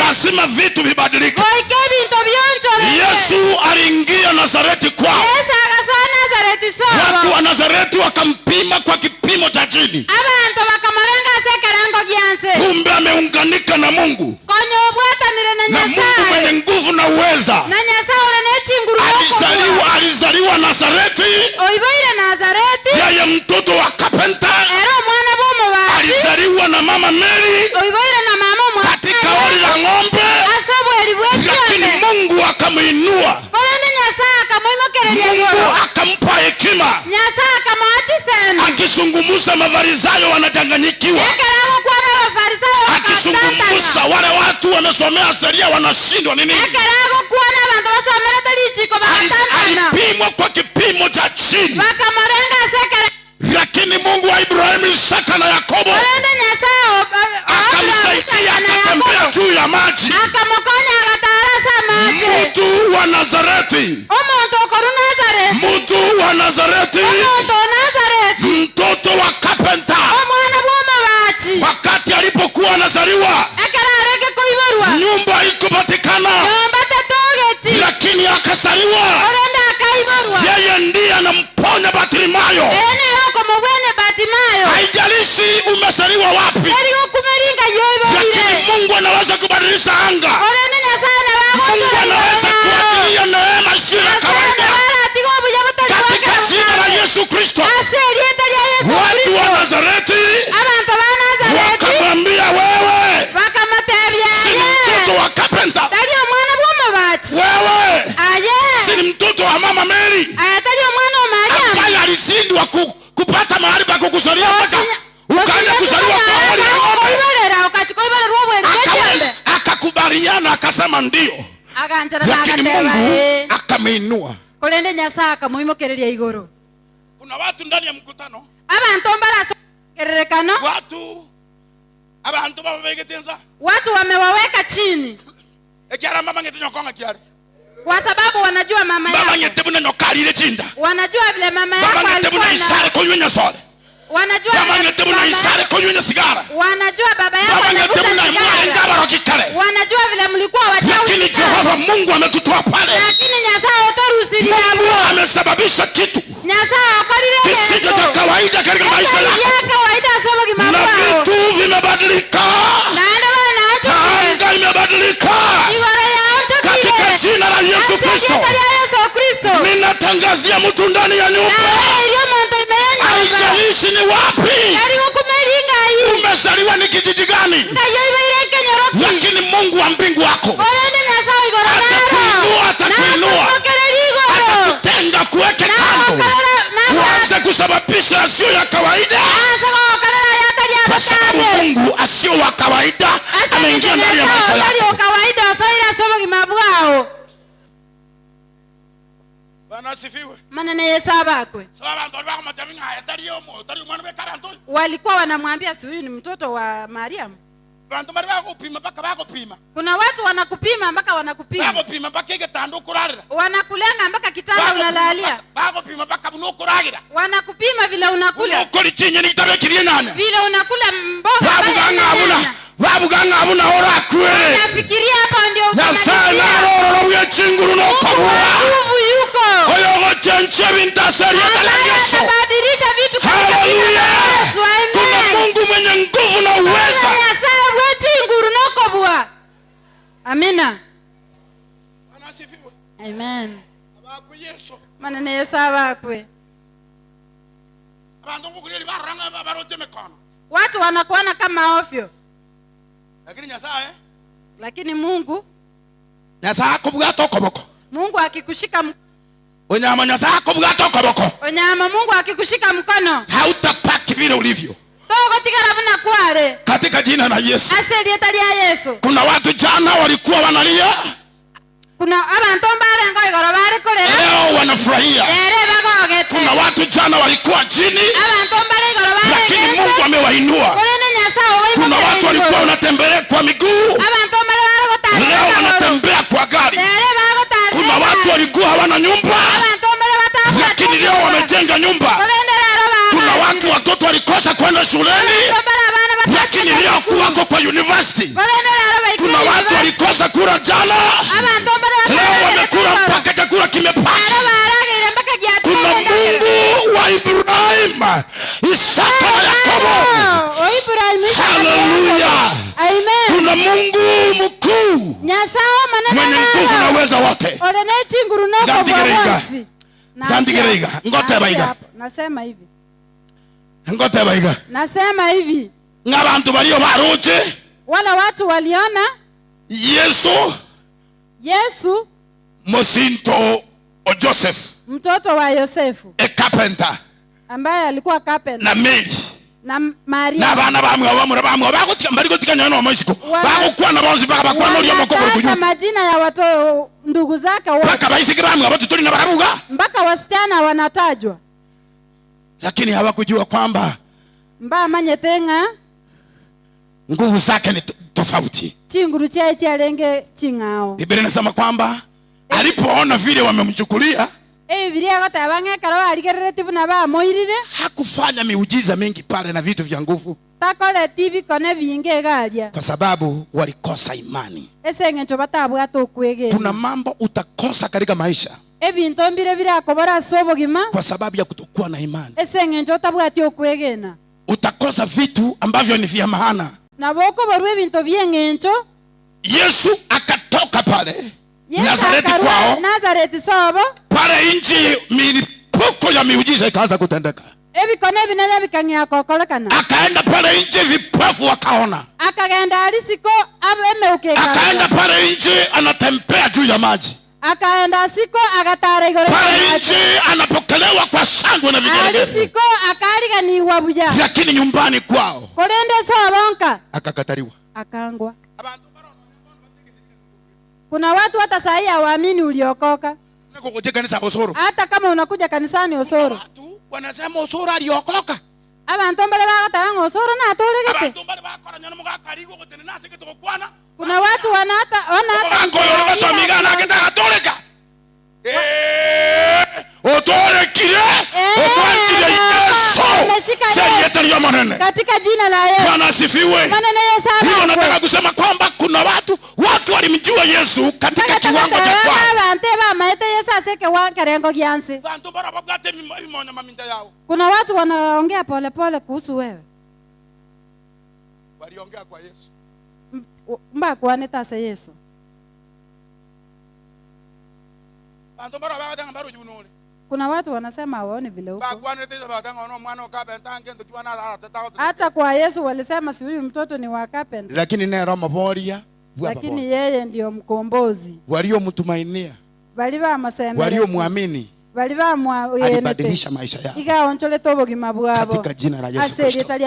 lazima vitu vibadilike. Yesu aliingia Nazareti kwao. Watu wa Nazareti wakampima kwa kipimo cha chini. Kumbe ameunganika na Mungu, na Mungu mwenye nguvu na uweza. Alizaliwa Nazareti, yeye mtoto wa carpenter. Alizaliwa na mama Mary katika hori la ng'ombe, lakini Mungu akamuinua. Mungu akampa hekima. Akizungumza Mafarisayo wanachanganyikiwa, akizungumza wale watu wamesomea sheria wanashindwa nini. Alipimwa kwa kipimo cha chini, lakini Mungu wa Ibrahimu, Isaka na Yakobo akamsaidia akatembea juu ya maji. Mtu wa Nazareti, mtoto wa carpenter, wakati alipokuwa anazaliwa nyumba ikupatikana, lakini akazaliwa. Yeye ndiye anamponya Bartimayo. Haijalishi umezaliwa wapi, anaweza kubadilisha anga. Mungu anaweza kuachilia neema isiyo ya kawaida katika jina la Yesu Kristo. Watu wa Nazareti wakamwambia, wewe si mtoto wa carpenter, wewe si mtoto wa mama Mary ambaye alishindwa kupata mahali pa kukusalia mpaka ukaenda kusaliwa kwa hali ya ng'ombe. Akakubaliana akasema ndio, lakini Mungu akameinua. Kolende Nyasaka muimokereria iguru. Kuna watu ndani ya mkutano, abantu mbarasokererekano, abantu babegetenza, watu wamewaweka chini ekyara mama ngetinyokonga kyari, kwa sababu wanajua mama yao, baba ngetebuna nokalire chinda, wanajua vile mama yao alikuwa, baba ngetebuna isare konywenya sole, wanajua baba ngetebuna isare konywenya sigara, wanajua baba yao baba ngetebuna mwale ngabaro kikale, wanajua vile mlikuwa wachawi. Lakini Jehova Mungu ametutoa pale, lakini Nyasaye otorusiria Mungu amesababisha kitu Nyasaye akorire kisije cha kawaida katika maisha yako, na vitu vimebadilika, anga imebadilika katika jina la Yesu Kristo. Ninatangazia mtu ndani ya nyumba, haijalishi ni wapi, umezaliwa ni kijiji gani, lakini Mungu wa mbingu wako atakuinua, atakutenga, kuweke kando, uanze kusababisha yasiyo ya kawaida, kwa sababu Mungu asiyo wa kawaida ameingia ndani ya maisha yako. Bwana asifiwe. Manene yesabakwe. Sababu ndio wako mtavinga hayataliyo mo, tali mwana weka bantu. Walikuwa wanamwambia si huyu ni mtoto wa Mariam. Bantu bali wako pima mpaka wako pima. Kuna watu wanakupima mpaka wanakupima. Wako pima mpaka kike tando kurarira. Wanakulenga mpaka kitanda unalalia. Wako pima mpaka buno kurarira. Wanakupima vile unakula. Ukoli chinye nitabe kirie nane. Vile unakula mboga. Wabuganga abuna ora kwere. Nafikiria hapa ndio Nasala roro ya chinguru no kabwa. Nguvu yuko. Oyo chenche bintasaria kala Yesu. Anabadilisha vitu kwa Haleluya. Yesu. Amen. Kuna Mungu mwenye nguvu na uweza. Amina. Bwana asifiwe. Amen. Abaku Yesu. Manene Yesu abakwe. Abantu ngukuri baranga barote mekono. Watu wanakuona kama ofyo. Lakini Nyasaye, lakini Mungu, Nyasaye akubwa tokoboko. Mungu akikushika Onyama Nyasaye akubwa tokoboko. Onyama Mungu akikushika mkono, hautapaki vile ulivyo. Katika jina la Yesu. Yesu. Kuna watu jana walikuwa wanalia, kuna abantu mbare ngo igoro bari kurera, leo wanafurahia. Kuna watu jana walikuwa chini, abantu mbare igoro bari, lakini Mungu amewainua. Kuna watu walikuwa wanatembea kwa miguu, abantu mbare bari gutanga, leo wanatembea kwa gari. Kuna watu walikuwa hawana nyumba, lakini leo wamejenga nyumba. Kuna watu watoto walikosa kwenda shuleni, lakini leo wako kwa university. Kuna watu walikosa kula jana, leo wamekula mpaka chakula kimepata. Kuna Mungu wa Ibrahim, Isaka na Yakobo. Haleluya. Kuna Mungu mkuu mwenye nguvu na uweza wote. Gandigerega ngote baiga. Nasema hivi, ngote baiga. Nasema hivi, Ngabantu baliyo baroje, wala watu waliona Yesu Mosinto o Joseph, mtoto wa Yosefu, a carpenter, ambaye alikuwa carpenter, na Mary na Maria, na bana bamwe bagotika mbali gotika nyana wa maisiko bagokwa na bonzi baka bakwa no lyamo kokoro kuju majina ya watu ndugu zake wote baka baisiki bamwe abatu tuli na barabuga mpaka wasichana wanatajwa, lakini hawakujua kwamba mba manyetenga nguvu zake ni tofauti. Chinguru chai chalenge chingao. Biblia inasema kwamba alipoona vile wamemchukulia, Biblia gotabange karo aligerere tibu na ba moirire, hakufanya miujiza mingi pale na vitu vya nguvu. Takole tibi kone vinge galia, kwa sababu walikosa imani. Esenge chobatabwa tokwege. Kuna mambo utakosa katika maisha, ebintu mbire bire akobora sobogima, kwa sababu ya kutokuwa na imani. Esenge chotabwa tokwegena. Utakosa vitu ambavyo ni vya maana, na boko barwe bintu byengencho Yesu akatoka pale Yesu Nazareti akarudi kwao. Nazareti sobo Pale nchi milipuko ya miujiza ikaanza kutendeka. ebikone binene bikang'ia kokolekana. Akaenda pale nchi vipofu wakaona. Akagenda alisiko abemeukeka. Akaenda pale nchi anatembea juu ya maji. Akaenda siko agatara igoro. Pale nchi anapokelewa kwa shangwe na vigelegele. Alisiko akaliganiwa buja. Lakini nyumbani kwao Kolende sobonka akakataliwa. akangwa. Kuna watu hata saa hii hawaamini uliokoka. Kukuja kanisa Osoro. Hata kama unakuja kanisani Osoro. Watu wanasema Osoro aliokoka. Abantu mbele bakatanga Osoro na atolegete. Abantu mbele bakoranya n'umugakarigo gutene nase kitokwana. Kuna watu wanata Migana akitaka toleka. Otorekire okwakire Yesu. Sasa yeye manene. Katika jina la Yesu. Bwana asifiwe. Maneno Yesu. Hivyo nataka kusema kwamba kuna watu walimjua Yesu katika kiwango cha kwao. Abantu bamaete Yesu aseke wakarengo giansi. Bantu bara babwate mimonya maminda yao. Kuna watu wanaongea polepole kuhusu wewe. Waliongea kwa Yesu. Mba kuaneta sa Yesu. Kuna watu wanasema hawaoni vile huko. Hata kwa Yesu walisema si huyu mtoto ni wa carpenter. Lakini naye Roma boria. Lakini yeye ndio mkombozi. Waliomtumainia. Waliomwamini. Alibadilisha maisha yao. Katika jina la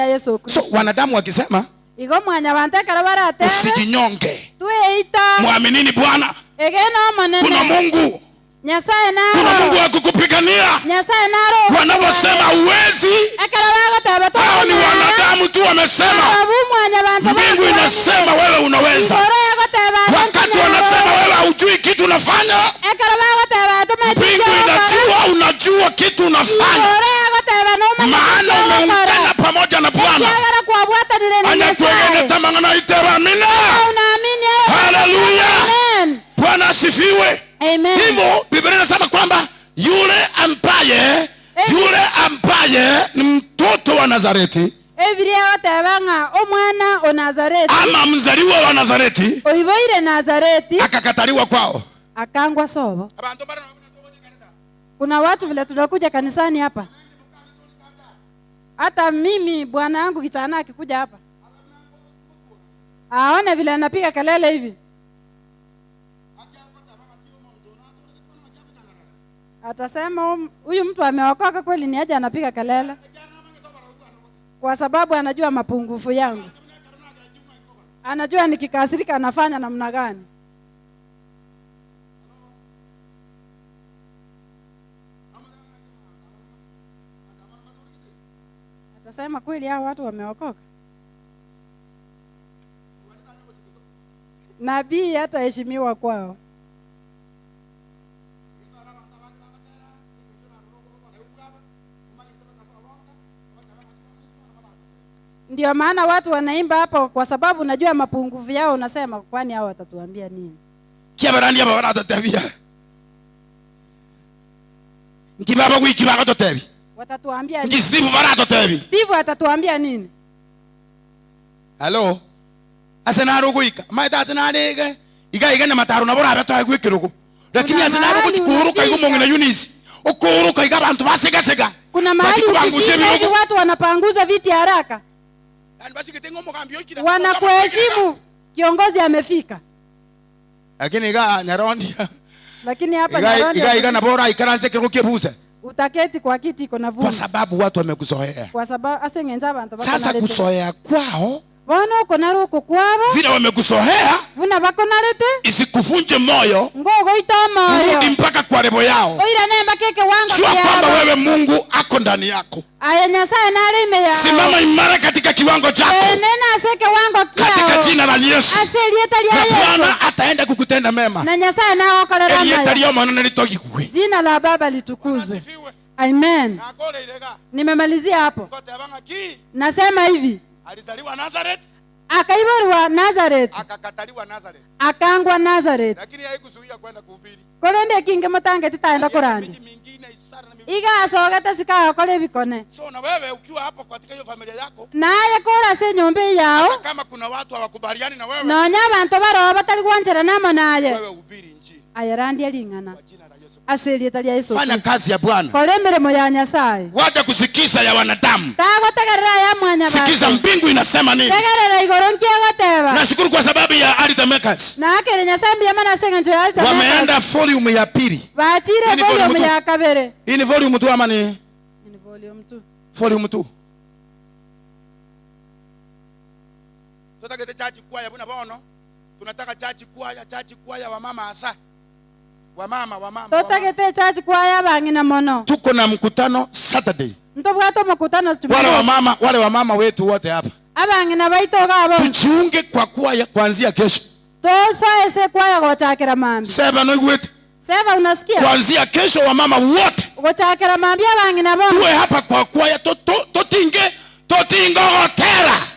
Yesu Kristo. So wanadamu wakisema usijinyonge. Muaminini Bwana. Kuna Mungu. Kuna Mungu wa kukupigania. Wanaposema uwezi, hao ni wanadamu tu wamesema. Mungu inasema wewe unaweza. Wakati wanasema wewe hujui kitu unafanya, Mungu inajua unajua kitu unafanya. Maana umeungana pamoja na Bwana. Anatuegene tamangana iteramina. Haleluya. Bwana asifiwe. Amen. Hivyo Biblia inasema kwamba yule ambaye ni mtoto wa Nazareti, ama mzaliwa wa Nazareti, akakataliwa kwao. Akangwa sobo. Kuna watu vile tunakuja kanisani hapa. Hata mimi bwana yangu kijana akikuja hapa, aone vile anapiga kelele hivi. Atasema huyu mtu ameokoka kweli, ni aje anapiga kelele? Kwa sababu anajua mapungufu yangu. Anajua nikikasirika anafanya namna gani. Atasema kweli hao watu wameokoka. Nabii hata heshimiwa kwao. Ndio maana watu wanaimba hapo kwa sababu najua mapungufu yao, unasema kwani hao watatuambia nini? Kiabarandi aba baratotabia. Nkibaba wiki baratotabi. Watatuambia nini? Steve baratotabi. Steve atatuambia nini? Hello. Asenaro guika. Maita asenarege. Iga na mataru na bora abatoa gwikirugo. Lakini asenaro kukuruka igumongwe na Eunice. Okuruka iga bantu basega. Kuna mahali watu wanapanguza viti haraka. Wanakuheshimu kiongozi amefika. Lakini iga Nyarondi. Lakini hapa Nyarondi. Iga na bora ikaranze kirukebuza. Utaketi kwa kiti iko na vumbi. Kwa sababu watu wamekuzoea. Kwa sababu asengenza abantu bako. Sasa kuzoea kwao. Wana uko na ruko kwabo. Vile wamekuzoea. Buna bako narete. Isikufunje moyo. Ngogo itomo. Rudi mpaka kwa lebo yao. Oira nemba keke wangu. Jua kwamba wewe Mungu ako ndani yako. Aya Nyasaye nali ime yao. Simama imara katika kiwango chako. Nena aseke wango kiao. Katika jina la Yesu. Aselieta lia Yesu. Na Bwana ataenda kukutenda mema. Na Nyasaye na okolera mema. Elieta lia maneno litogikwe. Jina la Baba litukuzwe. Amen. Nimemalizia hapo. Nasema hivi. Alizaliwa Nazareth. Akaibarwa Nazareth. Akakataliwa Nazareth. Akangwa Nazareth. Lakini haikuzuia kwenda kuhubiri. Kolende kinge matange titaenda Korani. igasogete sikagakora ebikone. So na wewe ukiwa hapo katika hiyo familia yako, naye kora se nyombe yao, hata kama kuna watu hawakubaliani na wewe, nonya abantu baro batari kwanjira namo naye, wewe hubiri injili ayarandi alingana asili etalia Yesu. Fanya kazi ya Bwana. Kole mirimo ya Nyasaye. Wacha kusikiza ya wanadamu. Tagotegerera ya mwanya basi. Sikiza mbingu inasema nini? Tegerera igoro nkiagoteba. Nashukuru kwa sababu ya Altar Makers. Na akere Nyasaye mbia mana senga njo ya Altar Makers. Wameenda volume ya pili. Baachire volume ya kabere. Hii ni volume tu ama ni? Ni volume 2. Volume 2. Tunataka chachi kwaya buna bono. Tunataka chachi kwaya wa mama hasa. Wamama. Totagete chachi kwaya bangina mono. Tuko na mkutano Saturday. Ntobwato mkutano Jumamosi. Wale wamama wetu wote hapa. Abangina baitoga abo. Tujiunge kwa kwaya kuanzia kesho. Tosa ese kwaya gochakira mambi. Seba no gwete. Seba unasikia? Kuanzia kesho wamama wote. Gochakira mambi abangina bo. Tuwe hapa kwa kwaya totinge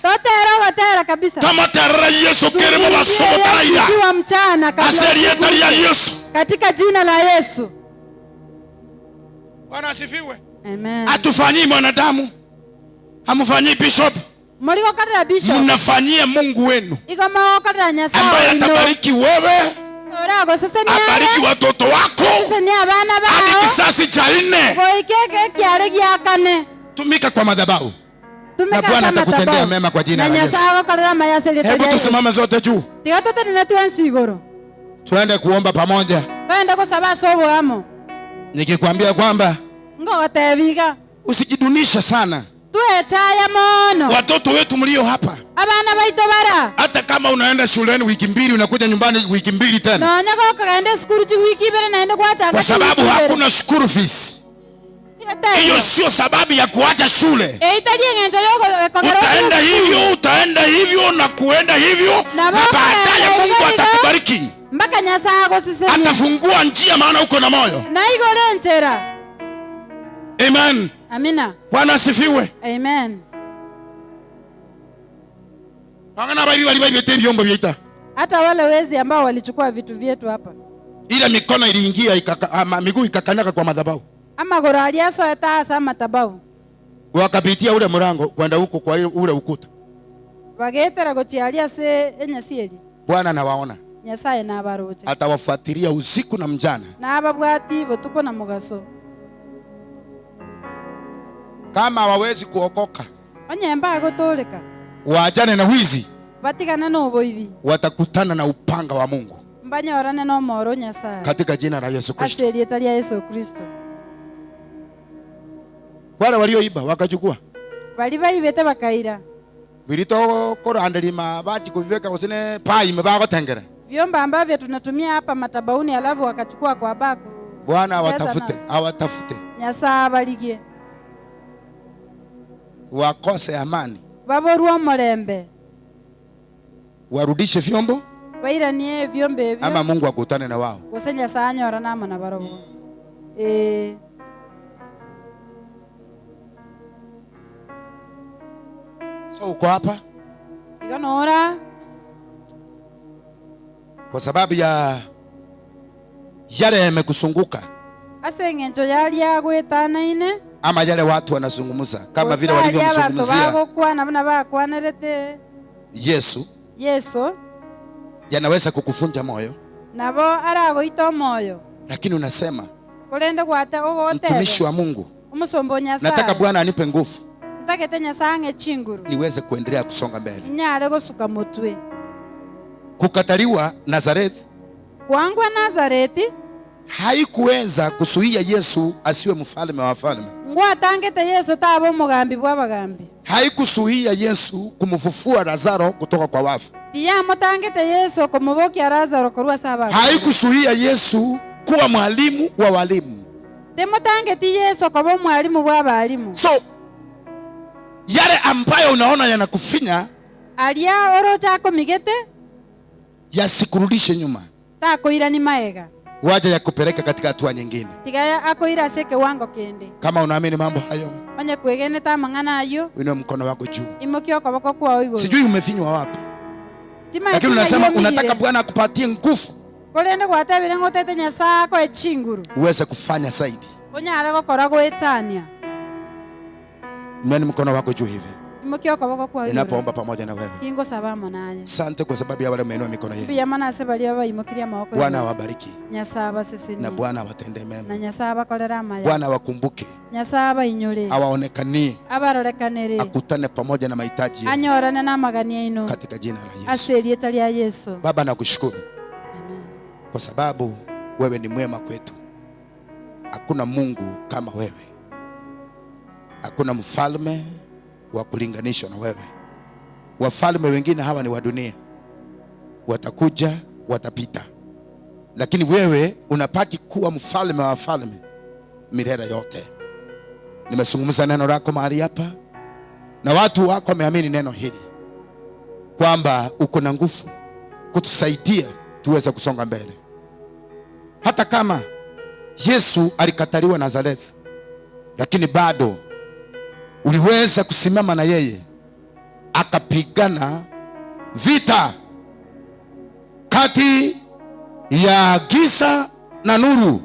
Totera kabisa. Kama tera Yesu kirimo basomo taraya. Kiwa mchana kabisa. Aserieta ya Yesu. Katika jina la Yesu. Bwana asifiwe. Amen. Atufanyii mwanadamu. Hamfanyii bishop. Mliko kadra bishop. Mnafanyia Mungu wenu. Iko mao kadra Nyasaye. Ambaye atabariki wewe. Orago sasa ni abariki watoto wako. Sasa ni abana bao. Hadi kisasi cha 4. Koikeke kiare gia kane. Tumika kwa madhabahu. Na Bwana atakutendea mema kwa jina la Yesu. Hebu tusimame zote juu. Tuende kuomba pamoja. Nikikwambia kwamba usijidunishe sana. Watoto wetu mlio hapa, hata kama unaenda shuleni wiki 2 unakuja nyumbani wiki 2 tena, kwa sababu hakuna school fees. Hiyo sio sababu ya kuacha shule. Utaenda hivyo na kuenda hivyo, na baadaye Mungu atakubariki. Atafungua njia, maana uko na moyo. Amen. Amina. Bwana asifiwe. Amen. Hata wale wezi ambao walichukua vitu vyetu hapa, ile mikono iliingia miguu ikakanyaga kwa madhabahu. Ama goralia so etasa matabau. Wakapitia ule mlango kwenda huko kwa ule ukuta. Wagetera gochialia se enyasieli. Bwana anawaona. Nyasaye na baroje. Atawafuatilia usiku na mchana. Na ababwati botuko na mugaso. Kama hawawezi kuokoka, onyemba agotoleka, waajane na wizi, batigana no boibi, watakutana na upanga wa Mungu. Mbanyorane no moro Nyasaye. Katika jina la Yesu Kristo. Aserieta ya Yesu Kristo. Wale walioiba wakachukua. Bali baibete bakaira. Birito korandelima baji kuviveka usine pai mebagotengera. Vyomba ambavyo tunatumia hapa matabauni alafu wakachukua kwa baku. Bwana awatafute. Nyasaye baligie. Wakose amani. Baborua molembe. Warudishe vyombo. Wairanie vyombe hivyo. Ama Mungu akutane na wao. Gosenya sanya oranamo na barobo. So uko hapa? Iganora. Kwa sababu ya yale yamekusunguka. Asengenjo yali agwetana ine. Ama yale watu wanazungumza kama vile walivyomzungumzia Yesu yanaweza kukufunja moyo. Nabo aragoita moyo. Lakini unasema kulende gwate ogote. Mtumishi wa Mungu. Umusombo Nyasaye. Nataka Bwana anipe nguvu. Ntakete Nyasaye chinguru. Niweze kuendelea kusonga mbele. Inyale gosuka mutwe. Kukataliwa Nazareth. Kuangwa Nazareti haikuweza kusuia Yesu asiwe mfalme wa wafalme. Ngwatangete Yesu tabo mugambi bwa bagambi. Haikusuia Yesu kumfufua Lazaro kutoka kwa wafu. Tiya mutangete Yesu kumubokia Lazaro korwa saba. Haikusuia Yesu kuwa mwalimu wa walimu. Temutangete Yesu kuwa mwalimu wa walimu. So yale ambayo unaona yanakufinya alia oro chako migete yasikurudishe nyuma. Takoira ni maega. Waje yakupeleka katika hatua nyingine. Tigaya akoira seke wango kende. Kama unaamini mambo hayo, manye kwegene ta mangana ayo. Uinue mkono wako juu. Imokio kwa bako kwa oigo. Sijui umefinywa wapi. Lakini unasema unataka Bwana akupatie nguvu. Kolende kwa tebile ngotete Nyasaye ko echinguru. Uweze kufanya zaidi. Unyara gukora gwitania. Inua mkono wako juu hivi. Imukio koboko kwa hiyo. Ninapoomba pamoja na wewe. Kingo sabamo naye. Asante kwa sababu ya wale wameinua mikono yenu. Pia maana sebali aba imukiria mawoko. Bwana awabariki. Nyasaba sisi. Na Bwana awatende mema. Na nyasaba kolera maya. Bwana wakumbuke. Nyasaba inyure. Awaonekanie. Abarorekanere. Akutane pamoja na mahitaji yenu. Anyorane na magania ino. Katika jina la Yesu. Aseli etali ya Yesu. Baba nakushukuru. Amen. Kwa sababu wewe ni mwema kwetu. Hakuna Mungu kama wewe. Hakuna mfalme wa kulinganishwa na wewe. Wafalme wengine hawa ni wa dunia, watakuja watapita, lakini wewe unapaki kuwa mfalme wa wafalme milele yote. Nimezungumza neno lako mahali hapa na watu wako wameamini neno hili kwamba uko na nguvu kutusaidia tuweze kusonga mbele. Hata kama Yesu alikataliwa Nazareth, lakini bado uliweza kusimama na yeye, akapigana vita kati ya giza na nuru,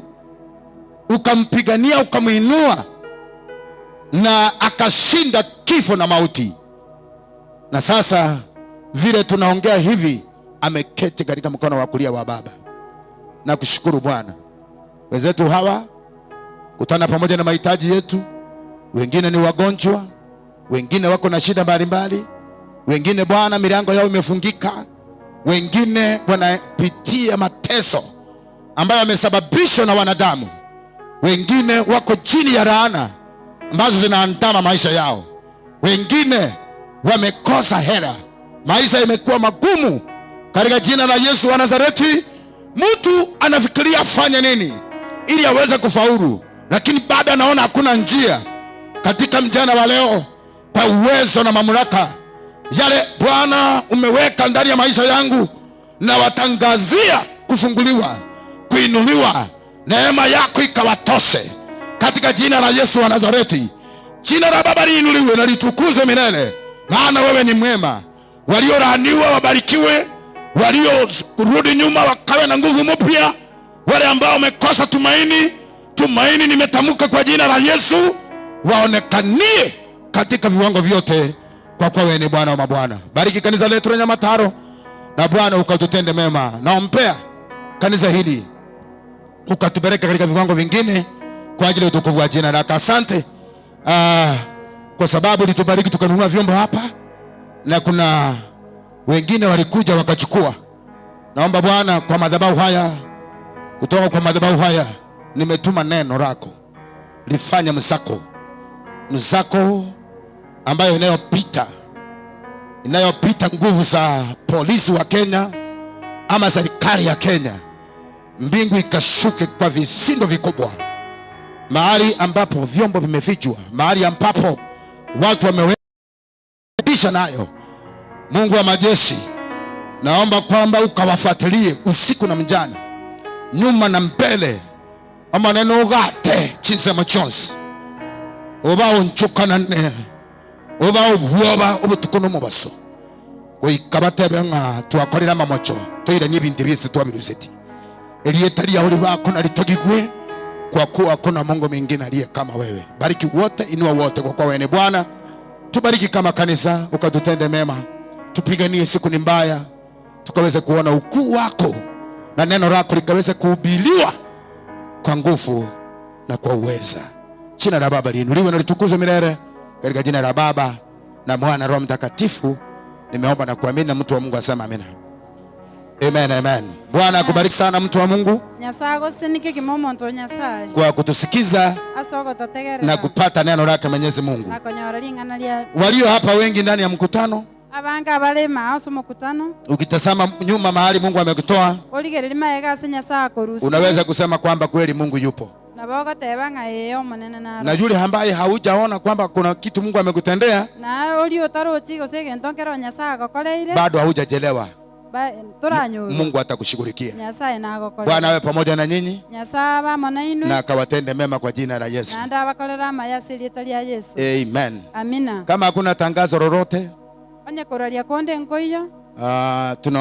ukampigania, ukamuinua na akashinda kifo na mauti. Na sasa vile tunaongea hivi, ameketi katika mkono wa kulia wa Baba. Na kushukuru Bwana, wenzetu hawa kutana pamoja na mahitaji yetu. Wengine ni wagonjwa, wengine wako na shida mbalimbali, wengine Bwana milango yao imefungika, wengine wanapitia mateso ambayo yamesababishwa na wanadamu, wengine wako chini ya laana ambazo zinaandama maisha yao, wengine wamekosa hela, maisha yamekuwa magumu. Katika jina la Yesu wa Nazareti, mtu anafikiria afanye nini ili aweze kufaulu, lakini bado anaona hakuna njia. Katika mjana wa leo, kwa uwezo na mamlaka yale Bwana umeweka ndani ya maisha yangu, na watangazia kufunguliwa, kuinuliwa, neema yako ikawatoshe katika jina la Yesu wa Nazareti. Jina la Baba liinuliwe na litukuzwe milele, maana wewe ni mwema. Waliolaaniwa wabarikiwe, waliorudi nyuma wakawe na nguvu mpya, wale ambao wamekosa tumaini, tumaini nimetamka kwa jina la Yesu, waonekanie katika viwango vyote, kwa kuwa wewe ni Bwana wa mabwana. Bariki kanisa letu la Nyamataro, na Bwana ukatutende mema. Naombea kanisa hili ukatupeleka katika viwango vingine kwa ajili ya utukufu wa jina lako. Asante kwa sababu litubariki tukanunua vyombo hapa, na kuna wengine walikuja wakachukua. Naomba Bwana kwa madhabahu haya, kutoka kwa madhabahu haya nimetuma neno lako lifanye msako ambayo inayopita nguvu za polisi wa Kenya ama serikali ya Kenya. Mbingu ikashuke kwa visindo vikubwa, mahali ambapo vyombo vimefichwa, mahali ambapo watu wamewekisha nayo. Mungu wa majeshi, naomba kwamba ukawafuatilie usiku na mjana, nyuma na mbele, ama neno ugate chinsemo chonsi oba unchukanane oba ubwoba obutukuno mubaso goikabatebenga twakorera mamocho toire n'ibindi byose twabiruzeti elietali ya ulibako na litogigwe, kwa kuwa kuna Mungu mwingine aliye kama wewe. Bariki wote, inua wote, kwa kuwa wewe ni Bwana. Tubariki kama kanisa, ukatutende mema, tupiganie siku ni mbaya, tukaweze kuona ukuu wako na neno lako likaweze kuhubiriwa kwa nguvu na kwa uweza. Jina la Baba liinuliwe na litukuzwe milele, katika jina la Baba na Mwana na Roho Mtakatifu nimeomba na kuamini, na mtu wa Mungu asema amina. Amen, amen. Bwana akubariki sana mtu wa Mungu kwa kutusikiza na kupata neno lake Mwenyezi Mungu. Walio hapa wengi ndani ya mkutano, ukitazama nyuma mahali Mungu amekutoa, unaweza kusema kwamba kweli Mungu yupo. Na yule ambaye haujaona kwamba kuna kitu Mungu amekutendea, bado haujachelewa. Mungu atakushughulikia. Bwana awe pamoja na nyinyi na akawatende mema kwa jina la Yesu. Amen. Amina. Kama hakuna tangazo lolote, tuna